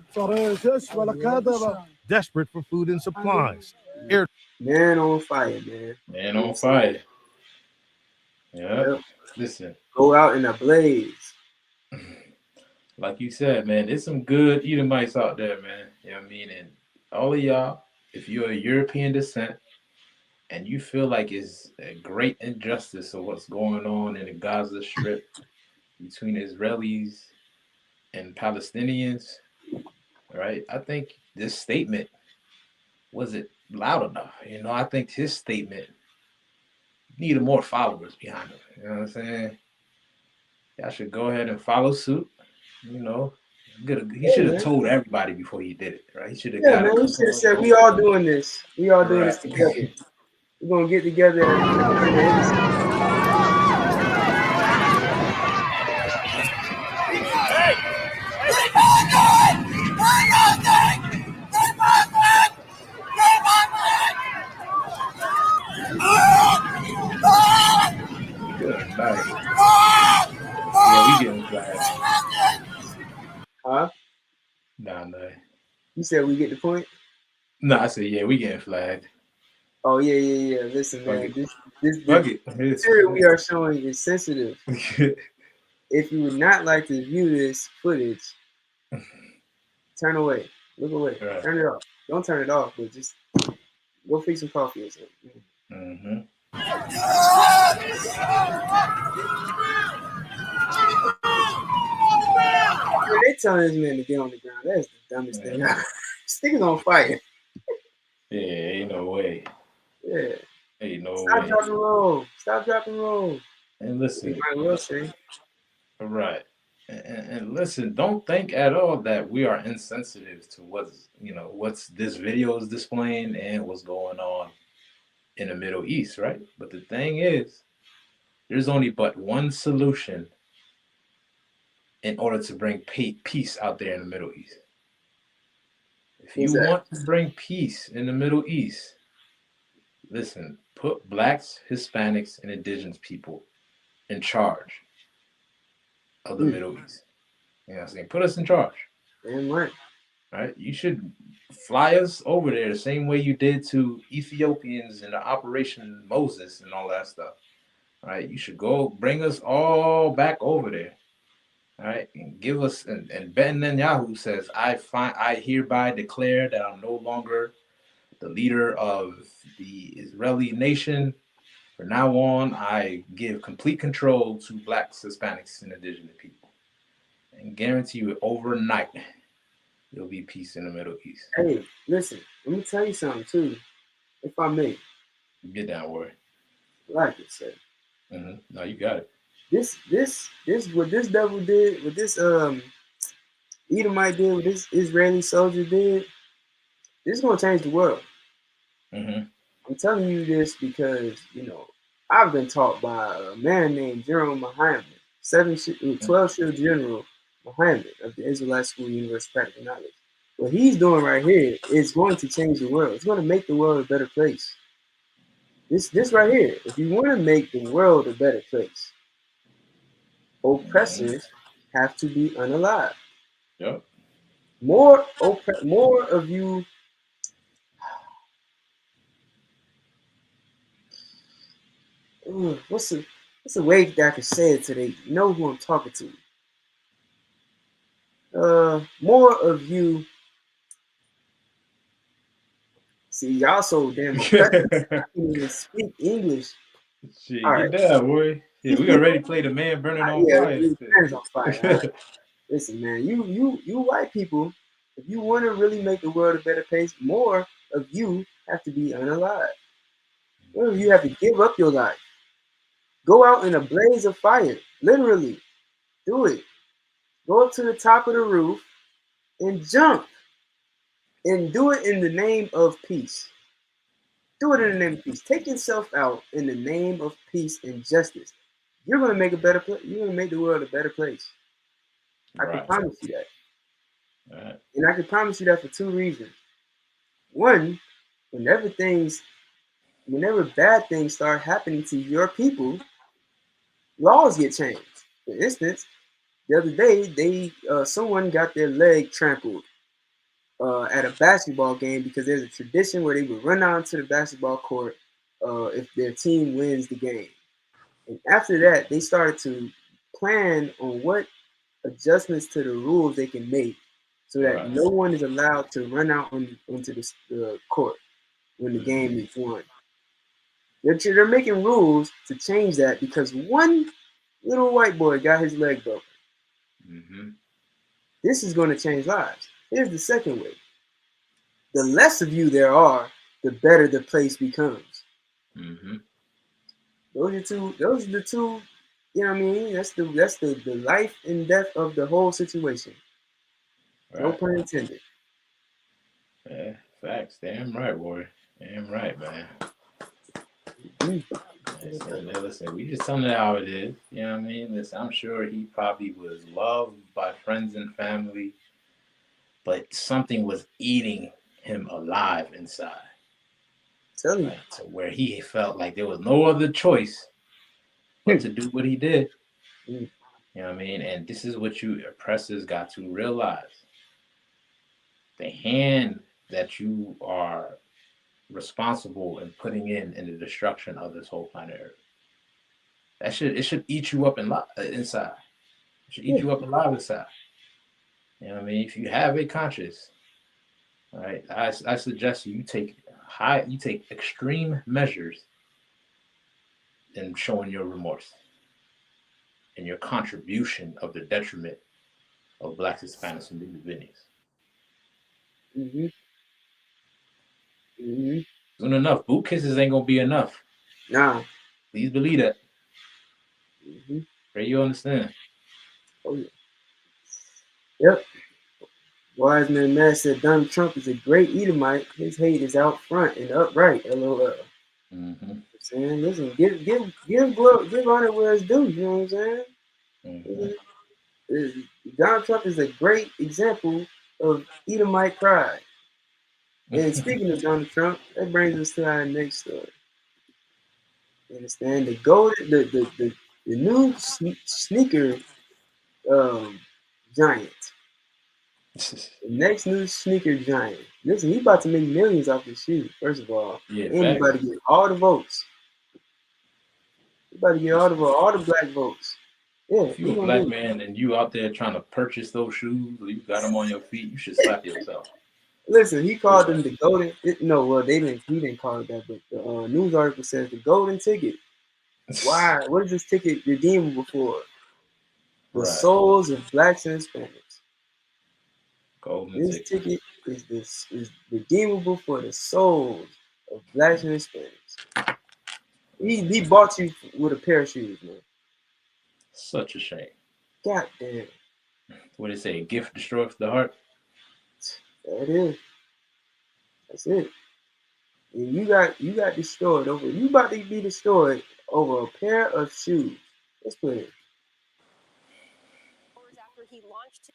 desperate for food and supplies. Man on fire, man. Man on fire. Yeah. Listen. Go out in a blaze. Like you said, man, there's some good Edomites out there, man. You know what I mean? And all of y'all, if you're a European descent and you feel like it's a great injustice of what's going on in the Gaza Strip between Israelis and Palestinians, right? I think this statement wasn't loud enough. You know, I think his statement needed more followers behind him. You know what I'm saying? Y'all should go ahead and follow suit. You know, he should have told everybody before he did it, right? He should have he should have said, "We all doing this. We all doing this together. We're gonna get together." Good night. Yeah, we getting flagged. Huh? Nah. You said we get the point? No, I said, yeah, we getting flagged. Oh, yeah. Listen, man, this material we are showing is sensitive. If you would not like to view this footage, turn away. Look away. Right. Turn it off. Don't turn it off, but just go fix some coffee or something. Mm-hmm. They telling this man to get on the ground. That's the dumbest thing. This nigga's on fire. Yeah, ain't no way. Yeah. Ain't no way. Stop, drop, and roll. Stop, drop, and roll. And listen. I will say. Right. And listen, don't think at all that we are insensitive to what's this video is displaying and what's going on in the Middle East, right? But the thing is, there's only but one solution in order to bring peace out there in the Middle East. If you want to bring peace in the Middle East, listen, put blacks, Hispanics, and indigenous people in charge of the Middle East. You know what I'm saying? Put us in charge. Damn right. Right? You should fly us over there the same way you did to Ethiopians in the Operation Moses and all that stuff. Right? You should go bring us all back over there. All right, and give us, and Ben Netanyahu says, I hereby declare that I'm no longer the leader of the Israeli nation. From now on, I give complete control to blacks, Hispanics, and indigenous people. And guarantee you overnight, there'll be peace in the Middle East. Hey, listen, let me tell you something too, if I may. Get down, Warren. Like it said. Mm-hmm. No, you got it. This what this devil did, what this Edomite did, what this Israeli soldier did, this is gonna change the world. Mm-hmm. I'm telling you this because I've been taught by a man named General Muhammad, 12-shield General Muhammad of the Israelite School University of Practical Knowledge. What he's doing right here is going to change the world. It's going to make the world a better place. This right here, if you want to make the world a better place, oppressors have to be unalived. Yep. More of you. What's a way that I can say it so they know who I'm talking to? More of you See, y'all so damn impressive. I can't even speak English. Shit, All get right. down, boy. Yeah, we already played a man burning on Yeah, fire. man's on fire. All right. Listen, man, you white people, if you want to really make the world a better place, more of you have to be unalive. More of you have to give up your life. Go out in a blaze of fire. Literally. Do it. Go up to the top of the roof and jump. And do it in the name of peace. Do it in the name of peace. Take yourself out in the name of peace and justice. You're gonna make a better place. You're gonna make the world a better place. I can promise you that. Right. And I can promise you that for two reasons. One, whenever bad things start happening to your people, laws get changed. For instance, the other day, someone got their leg trampled at a basketball game because there's a tradition where they would run out to the basketball court if their team wins the game. And after that, they started to plan on what adjustments to the rules they can make so that no one is allowed to run out onto the court when the game is won. They're making rules to change that because one little white boy got his leg broken. Mm-hmm. This is going to change lives. Here's the second way. The less of you there are, the better the place becomes. Mm-hmm. Those are the two, you know what I mean? That's the life and death of the whole situation. Right. No pun intended. Yeah, facts. Damn right, boy. Damn right, man. Listen, we just telling it how it is. You know what I mean? Listen, I'm sure he probably was loved by friends and family, but something was eating him alive inside. Right? To where he felt like there was no other choice but to do what he did. You know what I mean? And this is what you oppressors got to realize. The hand that you are responsible in putting in the destruction of this whole planet Earth. It should eat you up inside. It should eat you up alive inside. You know what I mean? If you have a conscience, right, I suggest you take extreme measures in showing your remorse and your contribution of the detriment of Blacks, Hispanics, and Indians. Mm-hmm. Mm-hmm. Soon enough, boot kisses ain't gonna be enough. Nah. Please believe that. Mm-hmm. Pray you understand. Oh yeah. Yep. Wise Man Matt said Donald Trump is a great Edomite. His hate is out front and upright. LOL. Mm-hmm. I'm saying, listen, give honor where it's due. You know what I'm saying? Mm-hmm. Donald Trump is a great example of Edomite pride. And speaking of Donald Trump, that brings us to our next story. You understand? The new sneaker giant. The next new sneaker giant. Listen, he about to make millions off this shoe, first of all. Yeah, and he about to get all the votes. He about to get all the black votes. Yeah, if you're a black man and you out there trying to purchase those shoes, or you got them on your feet, you should slap yourself. Listen, he called them the golden. He didn't call it that, but the news article says the golden ticket. Why? What is this ticket redeemable for? The souls of Blacks and Hispanics. This ticket is redeemable for the souls of Blacks and Hispanics. He bought you with a pair of shoes, man. Such a shame. God damn. What they say? A gift destroys the heart. That is. That's it. And you got destroyed over. You about to be destroyed over a pair of shoes. Let's play it. After he launched,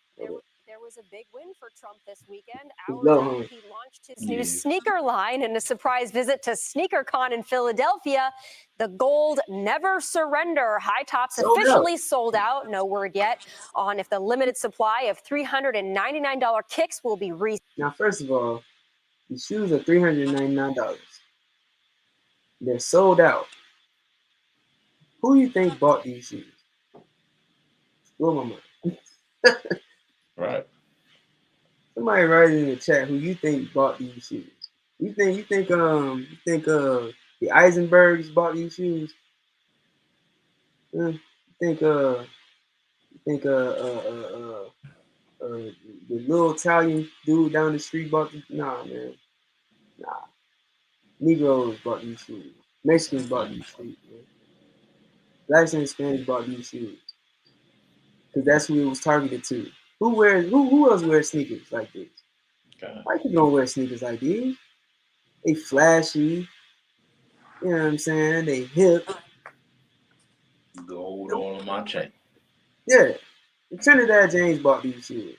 there was a big win for Trump this weekend. Hours after he launched his new sneaker line in a surprise visit to SneakerCon in Philadelphia, the gold Never Surrender high tops officially sold out. No word yet on if the limited supply of $399 kicks will be Now, first of all, these shoes are $399. They're sold out. Who do you think bought these shoes? Blow my mind. Right. Somebody write in the chat who you think bought these shoes. You think the Eisenbergs bought these shoes? You think the little Italian dude down the street bought these? Nah, man. Nah. Negroes bought these shoes. Mexicans bought these shoes, man. Blacks and Hispanics bought these shoes. Because that's who it was targeted to. Who else wears sneakers like this? White people don't wear sneakers like these. They flashy. You know what I'm saying? They hip. Gold on my chain. Yeah. Trinidad James bought these shoes.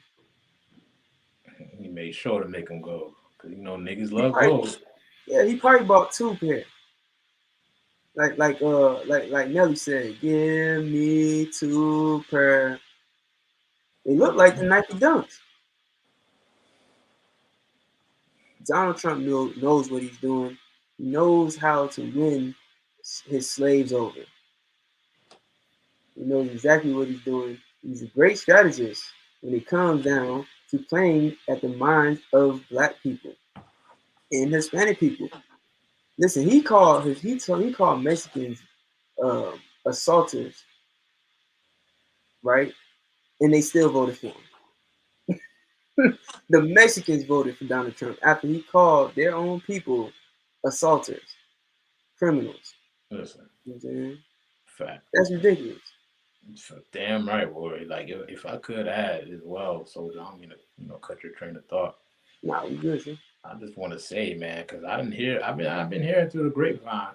He made sure to make them gold. Because, you know, niggas love gold. Yeah, he probably bought 2 pairs. Like Nelly said, give me 2 pair. They look like the Nike Dunks. Donald Trump knows what he's doing. He knows how to win his slaves over. He knows exactly what he's doing. He's a great strategist when it comes down to playing at the minds of Black people and Hispanic people. Listen, he called Mexicans assaulters, right? And they still voted for him. The Mexicans voted for Donald Trump after he called their own people assaulters, criminals. Listen, you know what I'm saying? Fact. That's ridiculous. Damn right, boy. Like if I could add as well, so I'm gonna cut your train of thought. Nah, we good, sir. I just want to say, man, because I've been hearing through the grapevine.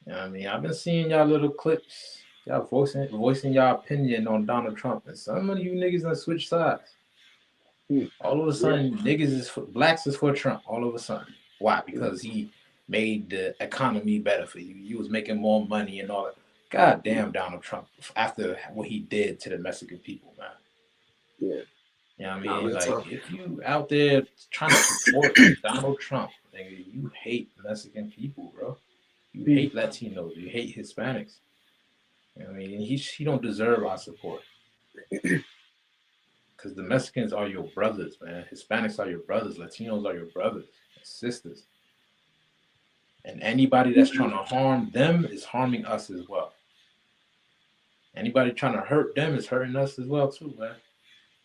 You know what I mean? I've been seeing y'all little clips, y'all voicing y'all opinion on Donald Trump, and some of you niggas done switch sides. All of a sudden, blacks is for Trump. All of a sudden, why? Because he made the economy better for you. You was making more money and all that. God damn, Donald Trump, after what he did to the Mexican people, man. Yeah. You know what I mean? Like, if you out there trying to support Donald Trump, nigga, you hate Mexican people, bro. You hate Latinos. You hate Hispanics. You know what I mean? He don't deserve our support. Because the Mexicans are your brothers, man. Hispanics are your brothers. Latinos are your brothers and sisters. And anybody that's trying to harm them is harming us as well. Anybody trying to hurt them is hurting us as well, too, man.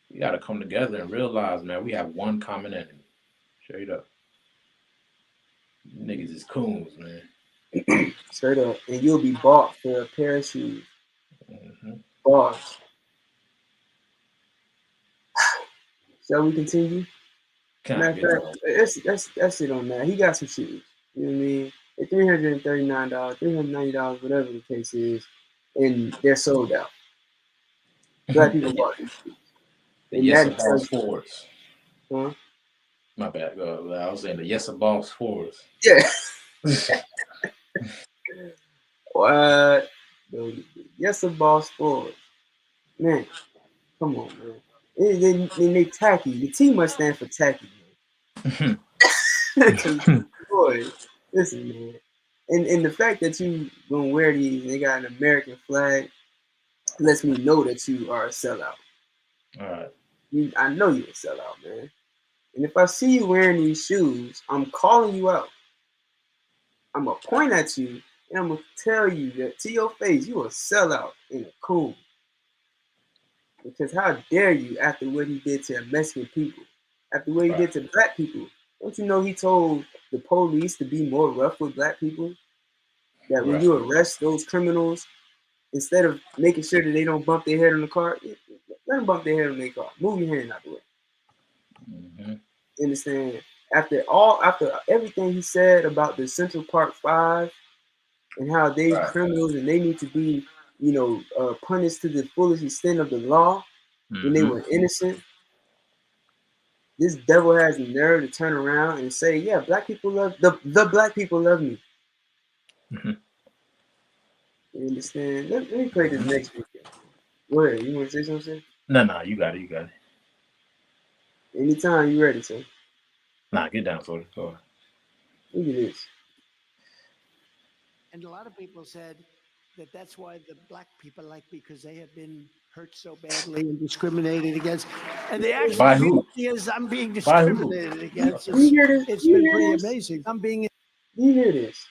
We got to come together and realize, man, we have one common enemy. Straight up. Niggas is coons, man. Straight up. And you'll be bought for a pair of shoes. Bars. Shall we continue? That's it on that. He got some shoes. You know what I mean? At $339, $390, whatever the case is, and they're sold out. Black people bought these shoes. The Yes Boss Forwards. Huh? My bad. I was saying the Yes Boss Forwards. Yeah. What? Yes Boss Forwards. Man, come on, man. They tacky. The T must stand for tacky, man. Boy, listen, man. And the fact that you gonna wear these and they got an American flag lets me know that you are a sellout. All right. I know you're a sellout, man. And if I see you wearing these shoes, I'm calling you out. I'm gonna point at you and I'm gonna tell you that to your face, you a sellout and a coon. Because how dare you after what he did to Mexican people, after what he did to Black people? Don't you know he told the police to be more rough with Black people? That when you arrest those criminals, instead of making sure that they don't bump their head on the car, let them bump their head on their car. Move your hand out the way. You understand? After everything he said about the Central Park 5 and how they criminals and they need to be, punished to the fullest extent of the law when they were innocent. This devil has the nerve to turn around and say, "Yeah, Black people love the Black people love me." You understand? Let me play this next video. Go ahead. You want to say something? No, you got it. Anytime you ready, sir. Nah, get down, Florida. Go ahead. Look at this. And a lot of people said, that's why the black people like me, because they have been hurt so badly and discriminated against. And the actual By who? reality is I'm being By who? discriminated against. Do you hear this? It's Do you been hear pretty this? amazing. I'm being. Do you hear this?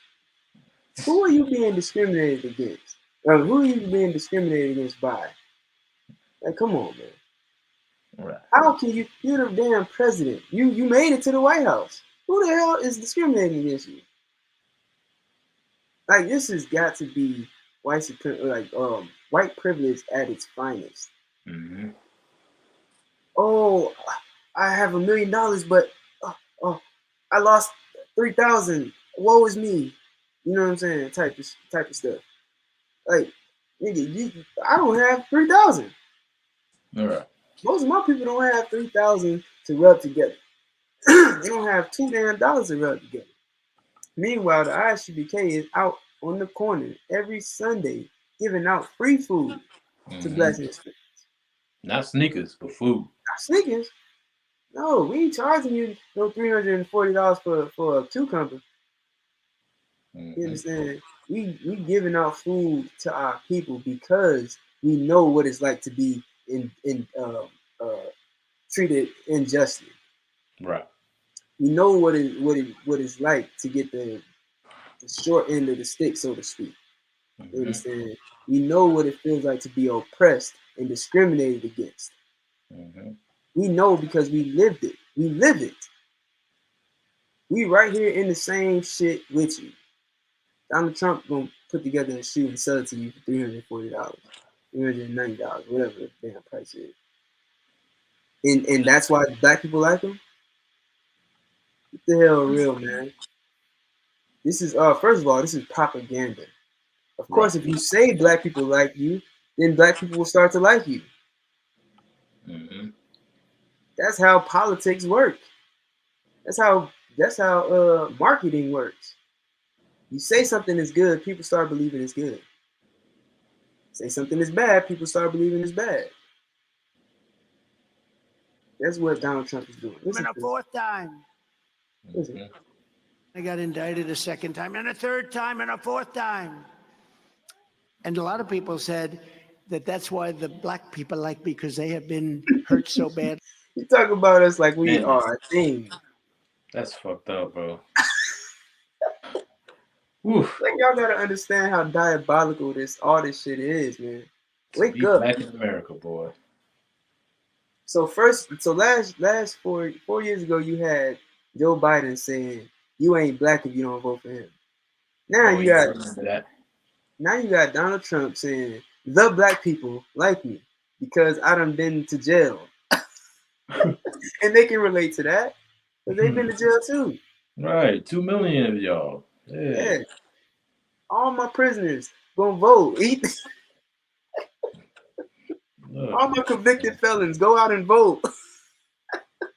Who are you being discriminated against? Who are you being discriminated against by? Like, come on, man. Right. How can you're the damn president. You made it to the White House. Who the hell is discriminating against you? Like, this has got to be white privilege at its finest. Mm-hmm. Oh, I have $1 million, but I lost 3,000. Woe is me. You know what I'm saying? Type of stuff. Like, nigga, I don't have 3,000. All right. Most of my people don't have 3,000 to rub together. They don't have $2 damn to rub together. Meanwhile, the ISUBK is out on the corner every Sunday giving out free food to blacks and Hispanics. Not sneakers, but food. Not sneakers. No, we ain't charging you no $340 for a cucumber. You understand? We giving out food to our people because we know what it's like to be treated unjustly. Right. We know what it's like to get the short end of the stick, so to speak. You understand? We know what it feels like to be oppressed and discriminated against. We know because we lived it. We live it. We right here in the same shit with you. Donald Trump gonna put together a shoe and sell it to you for $340, $390, whatever the damn price is. And that's why black people like him? What the hell real, man? This is first of all, this is propaganda. Of course, if you say black people like you, then black people will start to like you. That's how politics work. That's how marketing works. You say something is good, people start believing it's good. Say something is bad, people start believing it's bad. That's what Donald Trump is doing. And a fourth time. I got indicted a second time, and a third time, and a fourth time. And a lot of people said that that's why the black people like me, because they have been hurt so bad. You talk about us like we are a thing. That's fucked up, bro. Like, y'all gotta understand how diabolical all this shit is, man. Wake up. Black in America, boy. So last 4 years ago, you had Joe Biden saying you ain't black if you don't vote for him. Now you got Donald Trump saying the black people like me because I done been to jail. And they can relate to that because they've been to jail too. Right, 2 million of y'all. Yeah. All my prisoners gonna vote. All my convicted felons go out and vote.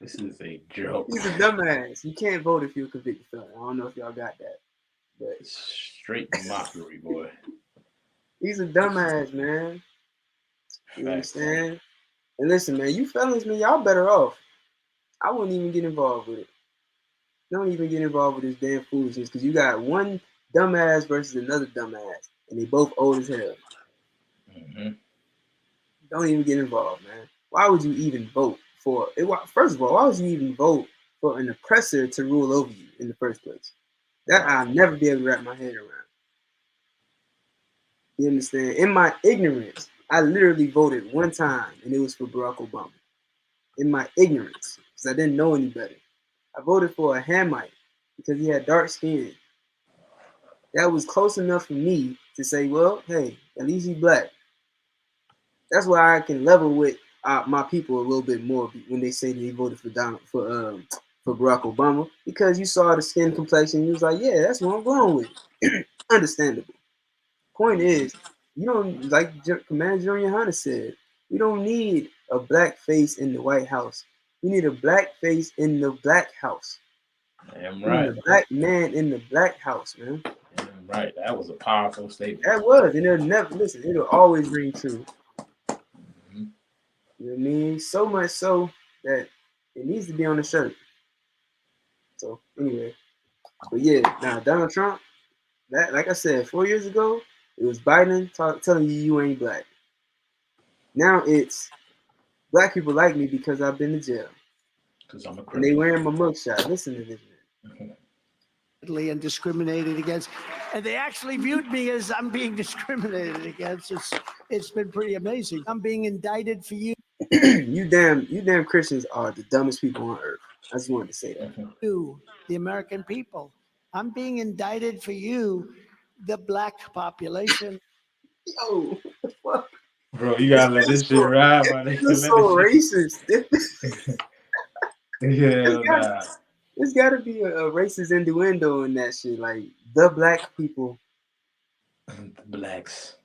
This is a joke. He's a dumbass. You can't vote if you're a convicted felon. I don't know if y'all got that. But straight mockery, boy. He's a dumbass, man. You understand? And listen, man, you felons, man, y'all better off. I wouldn't even get involved with it. Don't even get involved with this damn foolishness because you got one dumbass versus another dumbass, and they both old as hell. Don't even get involved, man. Why would you even vote for it? First of all, why would you even vote for an oppressor to rule over you in the first place? That I'll never be able to wrap my head around. You understand? In my ignorance, I literally voted one time, and it was for Barack Obama. In my ignorance, because I didn't know any better. I voted for a Hamite because he had dark skin. That was close enough for me to say, well, hey, at least he's black. That's why I can level with my people a little bit more when they say that he voted for Barack Obama, because you saw the skin complexion. You was like, yeah, that's what I'm going with. Understandable. Point is, you don't, like Commander General Hunter said, we don't need a black face in the White House. We need a black face in the Black House. Damn right. A black man in the Black House, man. Damn right. That was a powerful statement. That was, and it'll always ring true. You know what I mean? So much so that it needs to be on the shirt. So anyway, but yeah, now Donald Trump, that, like I said, 4 years ago, It was Biden telling you ain't black. Now it's black people like me because I've been to jail. Because I'm a criminal. And they wearing my mugshot. Listen to this, man. And discriminated against. And they actually viewed me as I'm being discriminated against. It's been pretty amazing. I'm being indicted for you. you damn Christians are the dumbest people on earth. I just wanted to say that. You, the American people. I'm being indicted for you, the black population. Yo, what the fuck? Bro, you gotta let this shit ride, my nigga. You're so racist. There's gotta be a racist innuendo in that shit. Like, the black people. The blacks.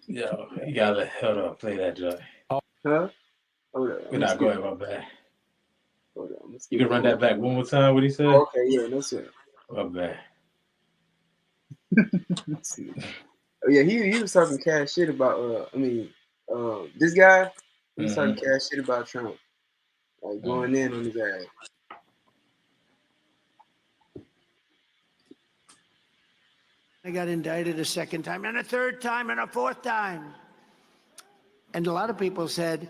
Yo, you gotta hold on, play that joint. Huh? Hold on. We're not going my bad. Hold on. You can run that back one more time, what he said? Oh, okay, yeah, no sir. My bad. Let's see. Oh yeah, he was talking cash shit about this guy, he was talking cash shit about Trump. Like going in on his ass. I got indicted a second time and a third time and a fourth time. And a lot of people said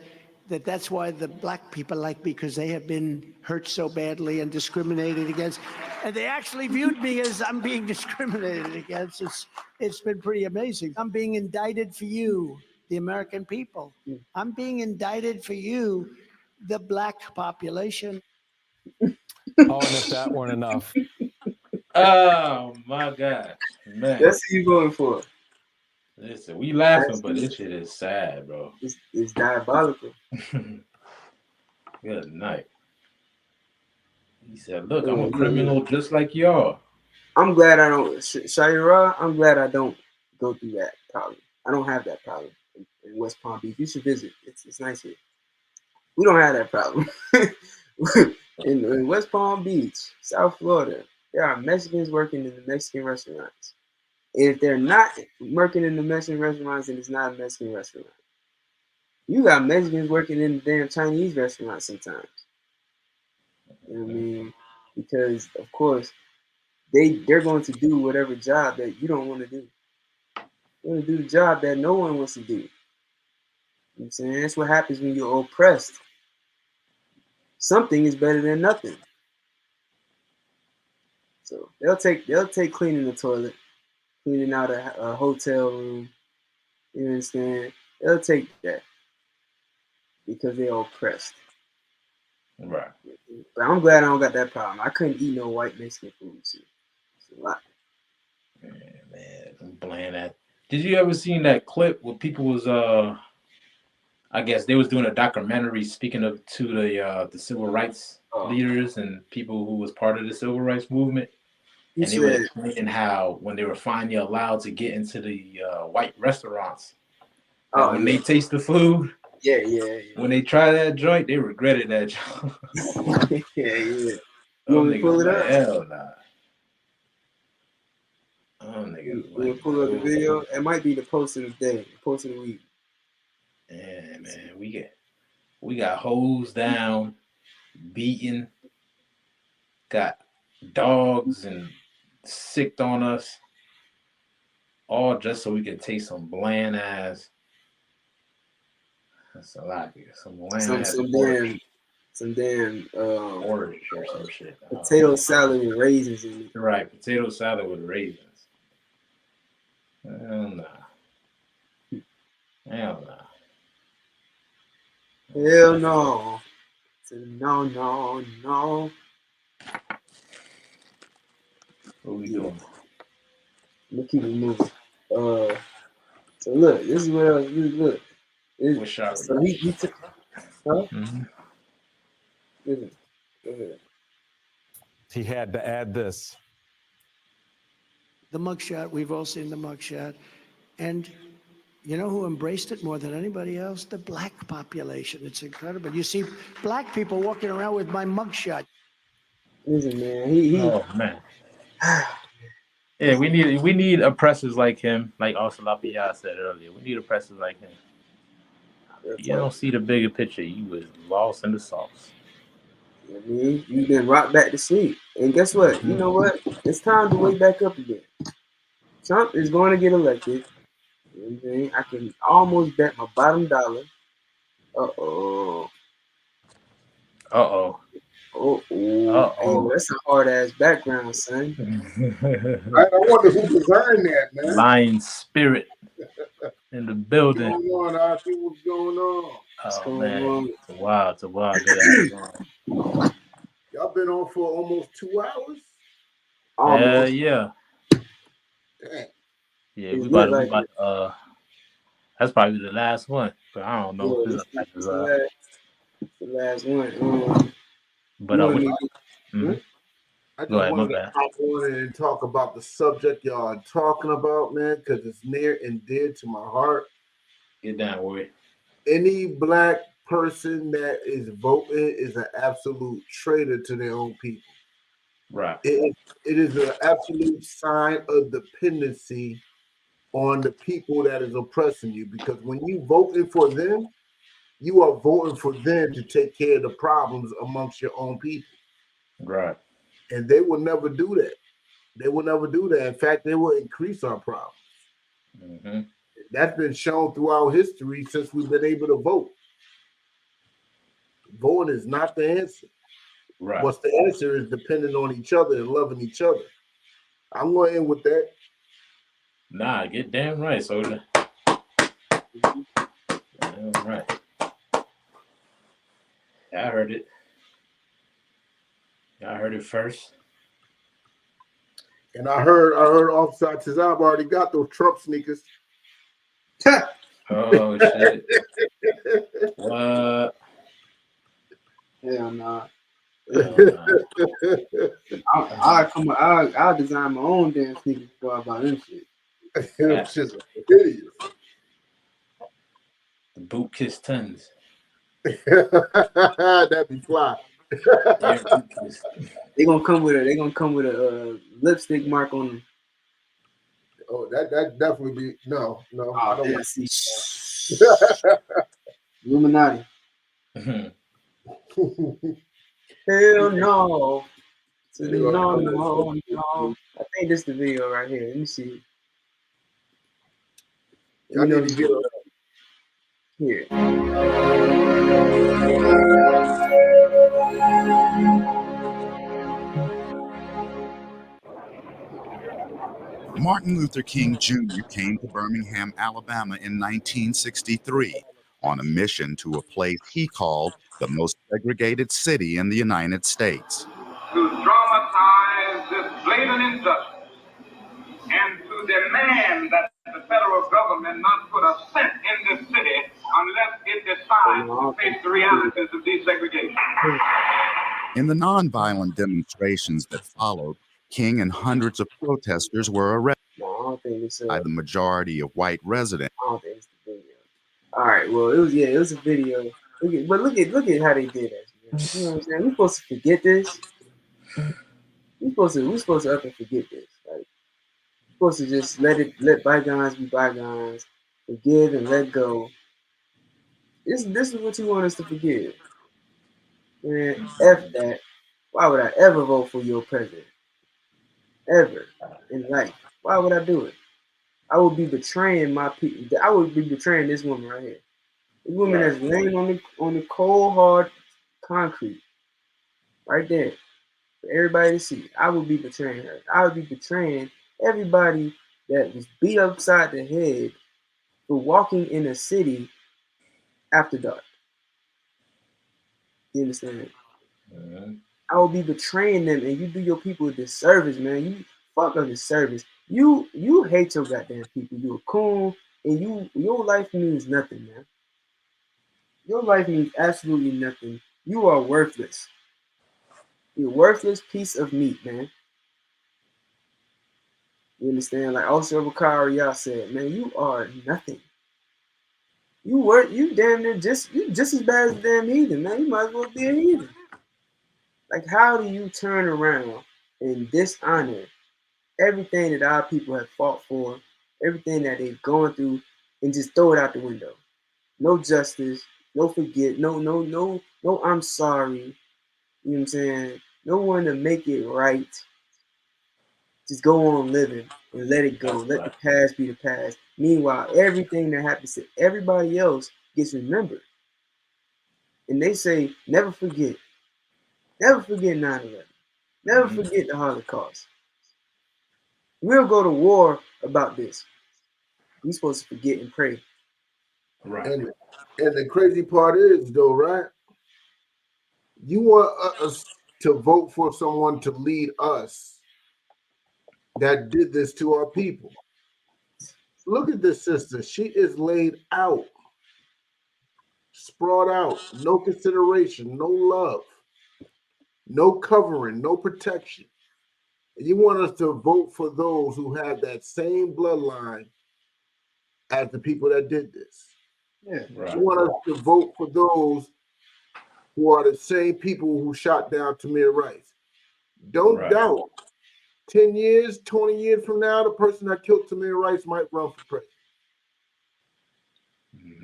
that that's why the black people like me, because they have been hurt so badly and discriminated against. And they actually viewed me as I'm being discriminated against. It's been pretty amazing. I'm being indicted for you, the American people. I'm being indicted for you, the black population. Oh, and if that weren't enough. Oh my God, man. That's who you going for. Listen, we laughing, but this shit is sad, bro. It's diabolical. Good night. He said, look, I'm a criminal just like y'all. I'm glad I don't, Shayra, I'm glad I don't go through that problem. I don't have that problem in West Palm Beach. You should visit. It's nice here. We don't have that problem. in West Palm Beach, South Florida, there are Mexicans working in the Mexican restaurants. If they're not working in the Mexican restaurants, then it's not a Mexican restaurant. You got Mexicans working in the damn Chinese restaurants sometimes. You know what I mean? Because, of course, they're going to do whatever job that you don't want to do. They're going to do the job that no one wants to do. You know what I'm saying? That's what happens when you're oppressed. Something is better than nothing. So they'll take cleaning the toilet, cleaning out a hotel room. You understand? They'll take that because they're oppressed. Right. But I'm glad I don't got that problem. I couldn't eat no white Mexican food. It's a lot. Man, I'm bland at. Did you ever seen that clip where people was I guess they was doing a documentary speaking to the civil rights leaders and people who was part of the civil rights movement, and they were explaining how when they were finally allowed to get into the white restaurants, when they taste the food, when they try that joint, they regretted that joint. Yeah. You want me to pull it up? Hell nah. We'll pull up the video. It might be the post of the day, the post of the week. Yeah, man, we got hosed down, beaten, got dogs and sicked on us, all just so we could taste some bland ass. That's a lot, some bland ass. Some damn orange or some shit. Potato salad with raisins in it. Right, potato salad with raisins. Hell nah. Hell nah. Hell no. No. What we doing? We'll keep it moving. So look, this is what else. Look. What shot? So he took. Huh? Listen. Go ahead. He had to add this. The mugshot, we've all seen the mugshot. And you know who embraced it more than anybody else? The black population. It's incredible. You see black people walking around with my mugshot. Listen, man. Oh, man. Yeah, we need oppressors like him, like Osalapia said earlier. We need oppressors like him. You don't see the bigger picture. You was lost in the sauce. I mean, you've been rocked back to sleep. And guess what? You know what? It's time to wake back up again. Trump is going to get elected. You know what I'm saying? I can almost bet my bottom dollar. Uh-oh. Uh-oh. Oh, Uh-oh. hey, that's a hard-ass background, son. I wonder who designed that, man. Lion spirit in the building. What's going on? I see what's going on. Oh, man. It's a wild. Good to have you on. Y'all been on for almost 2 hours? Almost. Yeah. Dang. Yeah, It's we about like that's probably the last one, but I don't know. yeah, it's the last one. But I just Go ahead, my wanted to bad. hop on and talk about the subject y'all are talking about, man, because it's near and dear to my heart. Get down with it. Any black person that is voting is an absolute traitor to their own people. Right. It is an absolute sign of dependency on the people that is oppressing you, because when you voting for them, you are voting for them to take care of the problems amongst your own people. Right. And they will never do that. They will never do that. In fact, they will increase our problems. Mm-hmm. That's been shown throughout history since we've been able to vote. Voting is not the answer. Right. What's the answer is depending on each other and loving each other. I'm going to end with that. Nah, get damn right, soldier. Damn right. I heard it. I heard it first. And I heard Officer Tizab already got those Trump sneakers. Oh shit. What? Hell nah. I'll design my own damn sneakers before I buy them shit. Them shit's hideous. The boot kiss tons. That'd be fly. They're gonna come with a lipstick mark on them. Oh, that definitely be no. Oh, I don't damn, want see. Illuminati. Hell no. No. I think this is the video right here. Let me see. I need to get here. Martin Luther King Jr. came to Birmingham, Alabama in 1963 on a mission to a place he called the most segregated city in the United States. To dramatize this blatant injustice and to demand that the federal government not put a cent in this city unless it decides to face the realities of desegregation. In the nonviolent demonstrations that followed, King and hundreds of protesters were arrested by the majority of white residents. I don't think it's the video. All right, well, it was a video. Look at how they did it. You know what I'm saying? We're supposed to forget this. We're supposed to up and forget this. Like, we're supposed to just let bygones be bygones, forgive and let go. This is what you want us to forgive. Man, F that. Why would I ever vote for your president? Ever in life. Why would I do it? I would be betraying my people. I would be betraying this woman right here. This woman that's laying on the cold, hard concrete. Right there. For everybody to see. I would be betraying her. I would be betraying everybody that was beat upside the head for walking in a city after dark. You understand? I will be betraying them, and you do your people a disservice, man. You fuck a disservice. You hate your goddamn people. You a coon, and your life means nothing, man. Your life means absolutely nothing. You are worthless. You're a worthless piece of meat, man. You understand? Like also Bakari y'all said, man, you are nothing. You damn near just as bad as a damn heathen, man. You might as well be a heathen. Like, how do you turn around and dishonor everything that our people have fought for, everything that they've gone through, and just throw it out the window? No justice, no forget, no, I'm sorry. You know what I'm saying? No one to make it right. Just go on living. and let it go. Let the past be the past. Meanwhile, everything that happens to everybody else gets remembered. And they say, never forget. Never forget 9/11. Never forget the Holocaust. We'll go to war about this. We're supposed to forget and pray. Right. And the crazy part is, though, right? You want us to vote for someone to lead us that did this to our people. Look at this sister. She is laid out, sprawled out, no consideration, no love, no covering, no protection. And you want us to vote for those who have that same bloodline as the people that did this. Yeah, right. You want us to vote for those who are the same people who shot down Tamir Rice. Don't doubt 10 years, 20 years from now, the person that killed Tamir Rice might run for president.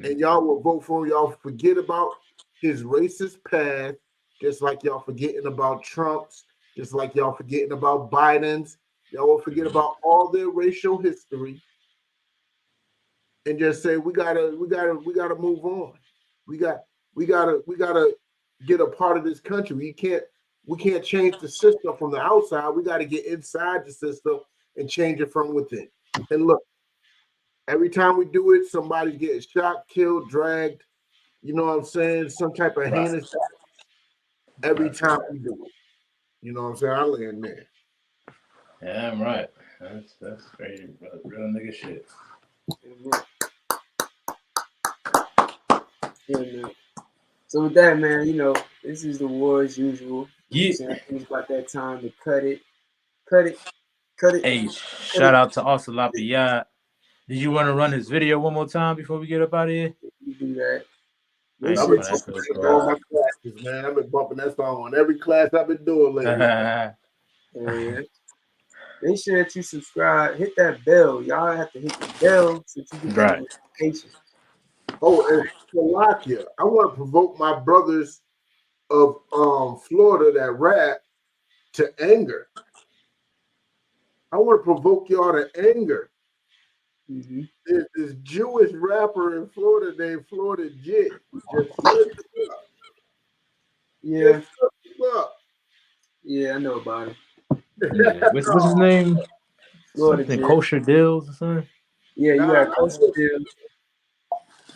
And y'all will vote for him. Y'all forget about his racist past, just like y'all forgetting about Trump's, just like y'all forgetting about Biden's. Y'all will forget about all their racial history and just say we gotta move on. We gotta get a part of this country. We can't change the system from the outside. We got to get inside the system and change it from within. And look, every time we do it, somebody gets shot, killed, dragged. You know what I'm saying? Some type of heinous. Every time we do it. You know what I'm saying? I land there. Yeah, I'm right. That's crazy, bro. Real nigga shit. Yeah, man. So with that, man, you know, this is the war as usual. Yeah. I think it's about that time to cut it. Hey, shout out to Ocelot Biyad. Did you want to run his video one more time before we get up out of here? You do that. I've been bumping all my classes, man. I've been bumping that song on every class I've been doing lately. Yeah. Make sure that you subscribe. Hit that bell. Y'all have to hit the bell so you get that notification. Oh, and Slovakia. I want to provoke my brothers of Florida that rap to anger. I want to provoke y'all to anger. Mm-hmm. There's this Jewish rapper in Florida named Florida Jit. Just up. Yeah. Just up. Yeah, I know about it. Yeah. What's his name? Florida something Jit. Kosher Deals or something? Yeah, you got Kosher Deals.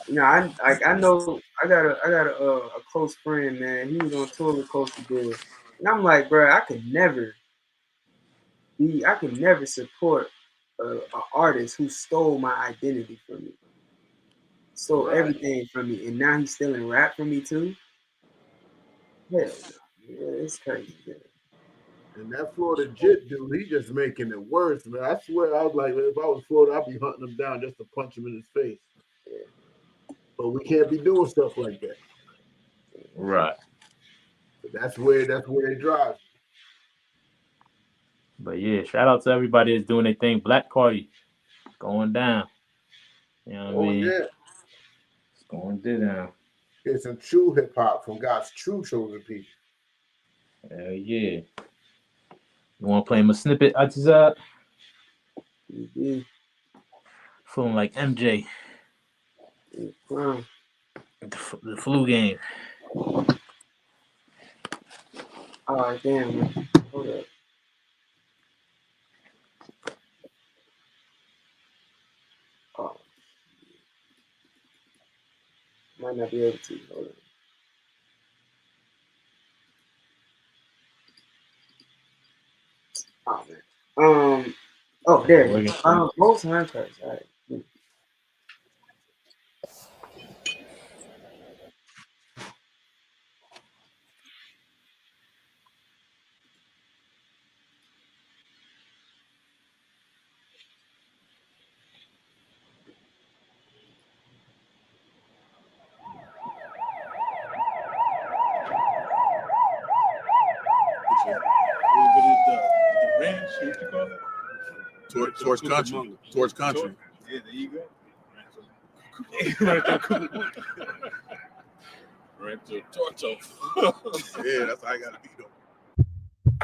You know, I know I got a close friend, man. He was on tour with Kosher Deals. And I'm like, bro, I could never support an artist who stole my identity from me. Stole everything from me, and now he's stealing rap from me too. Hell no. Yeah, it's crazy, man. And that Florida Jit dude, he just making it worse, man. I swear, I was like, if I was Florida, I'd be hunting him down just to punch him in his face. Yeah. But we can't be doing stuff like that. Right. But that's where it drives. But yeah, shout out to everybody that's doing their thing. Black Party going down. You know what I mean? Yeah. It's going down. It's some true hip hop from God's true chosen people. Hell yeah. You want to play him a snippet, Atizad? Mm-hmm. Feeling like MJ. Wow. The flu game. Oh, damn, man. Hold up. Oh. Might not be able to. Hold up. Oh, man. Oh, there it is. Most time cards. All right. The ranch, what you call it? Towards country. Towards country. Yeah, there you go. Right to Torto. Yeah, that's how I gotta be though.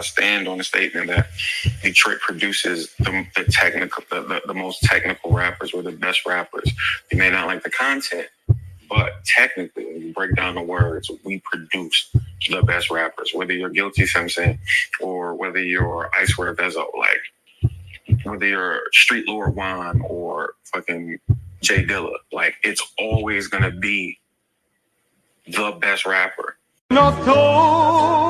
I stand on the statement that Detroit produces the most technical rappers, or the best rappers. You may not like the content, but technically, when you break down the words, we produce the best rappers. Whether you're Guilty Simpson or whether you're Ice Wear Vezo, like whether you're Street Lord Juan or fucking Jay Dilla, like it's always gonna be the best rapper. North Coast.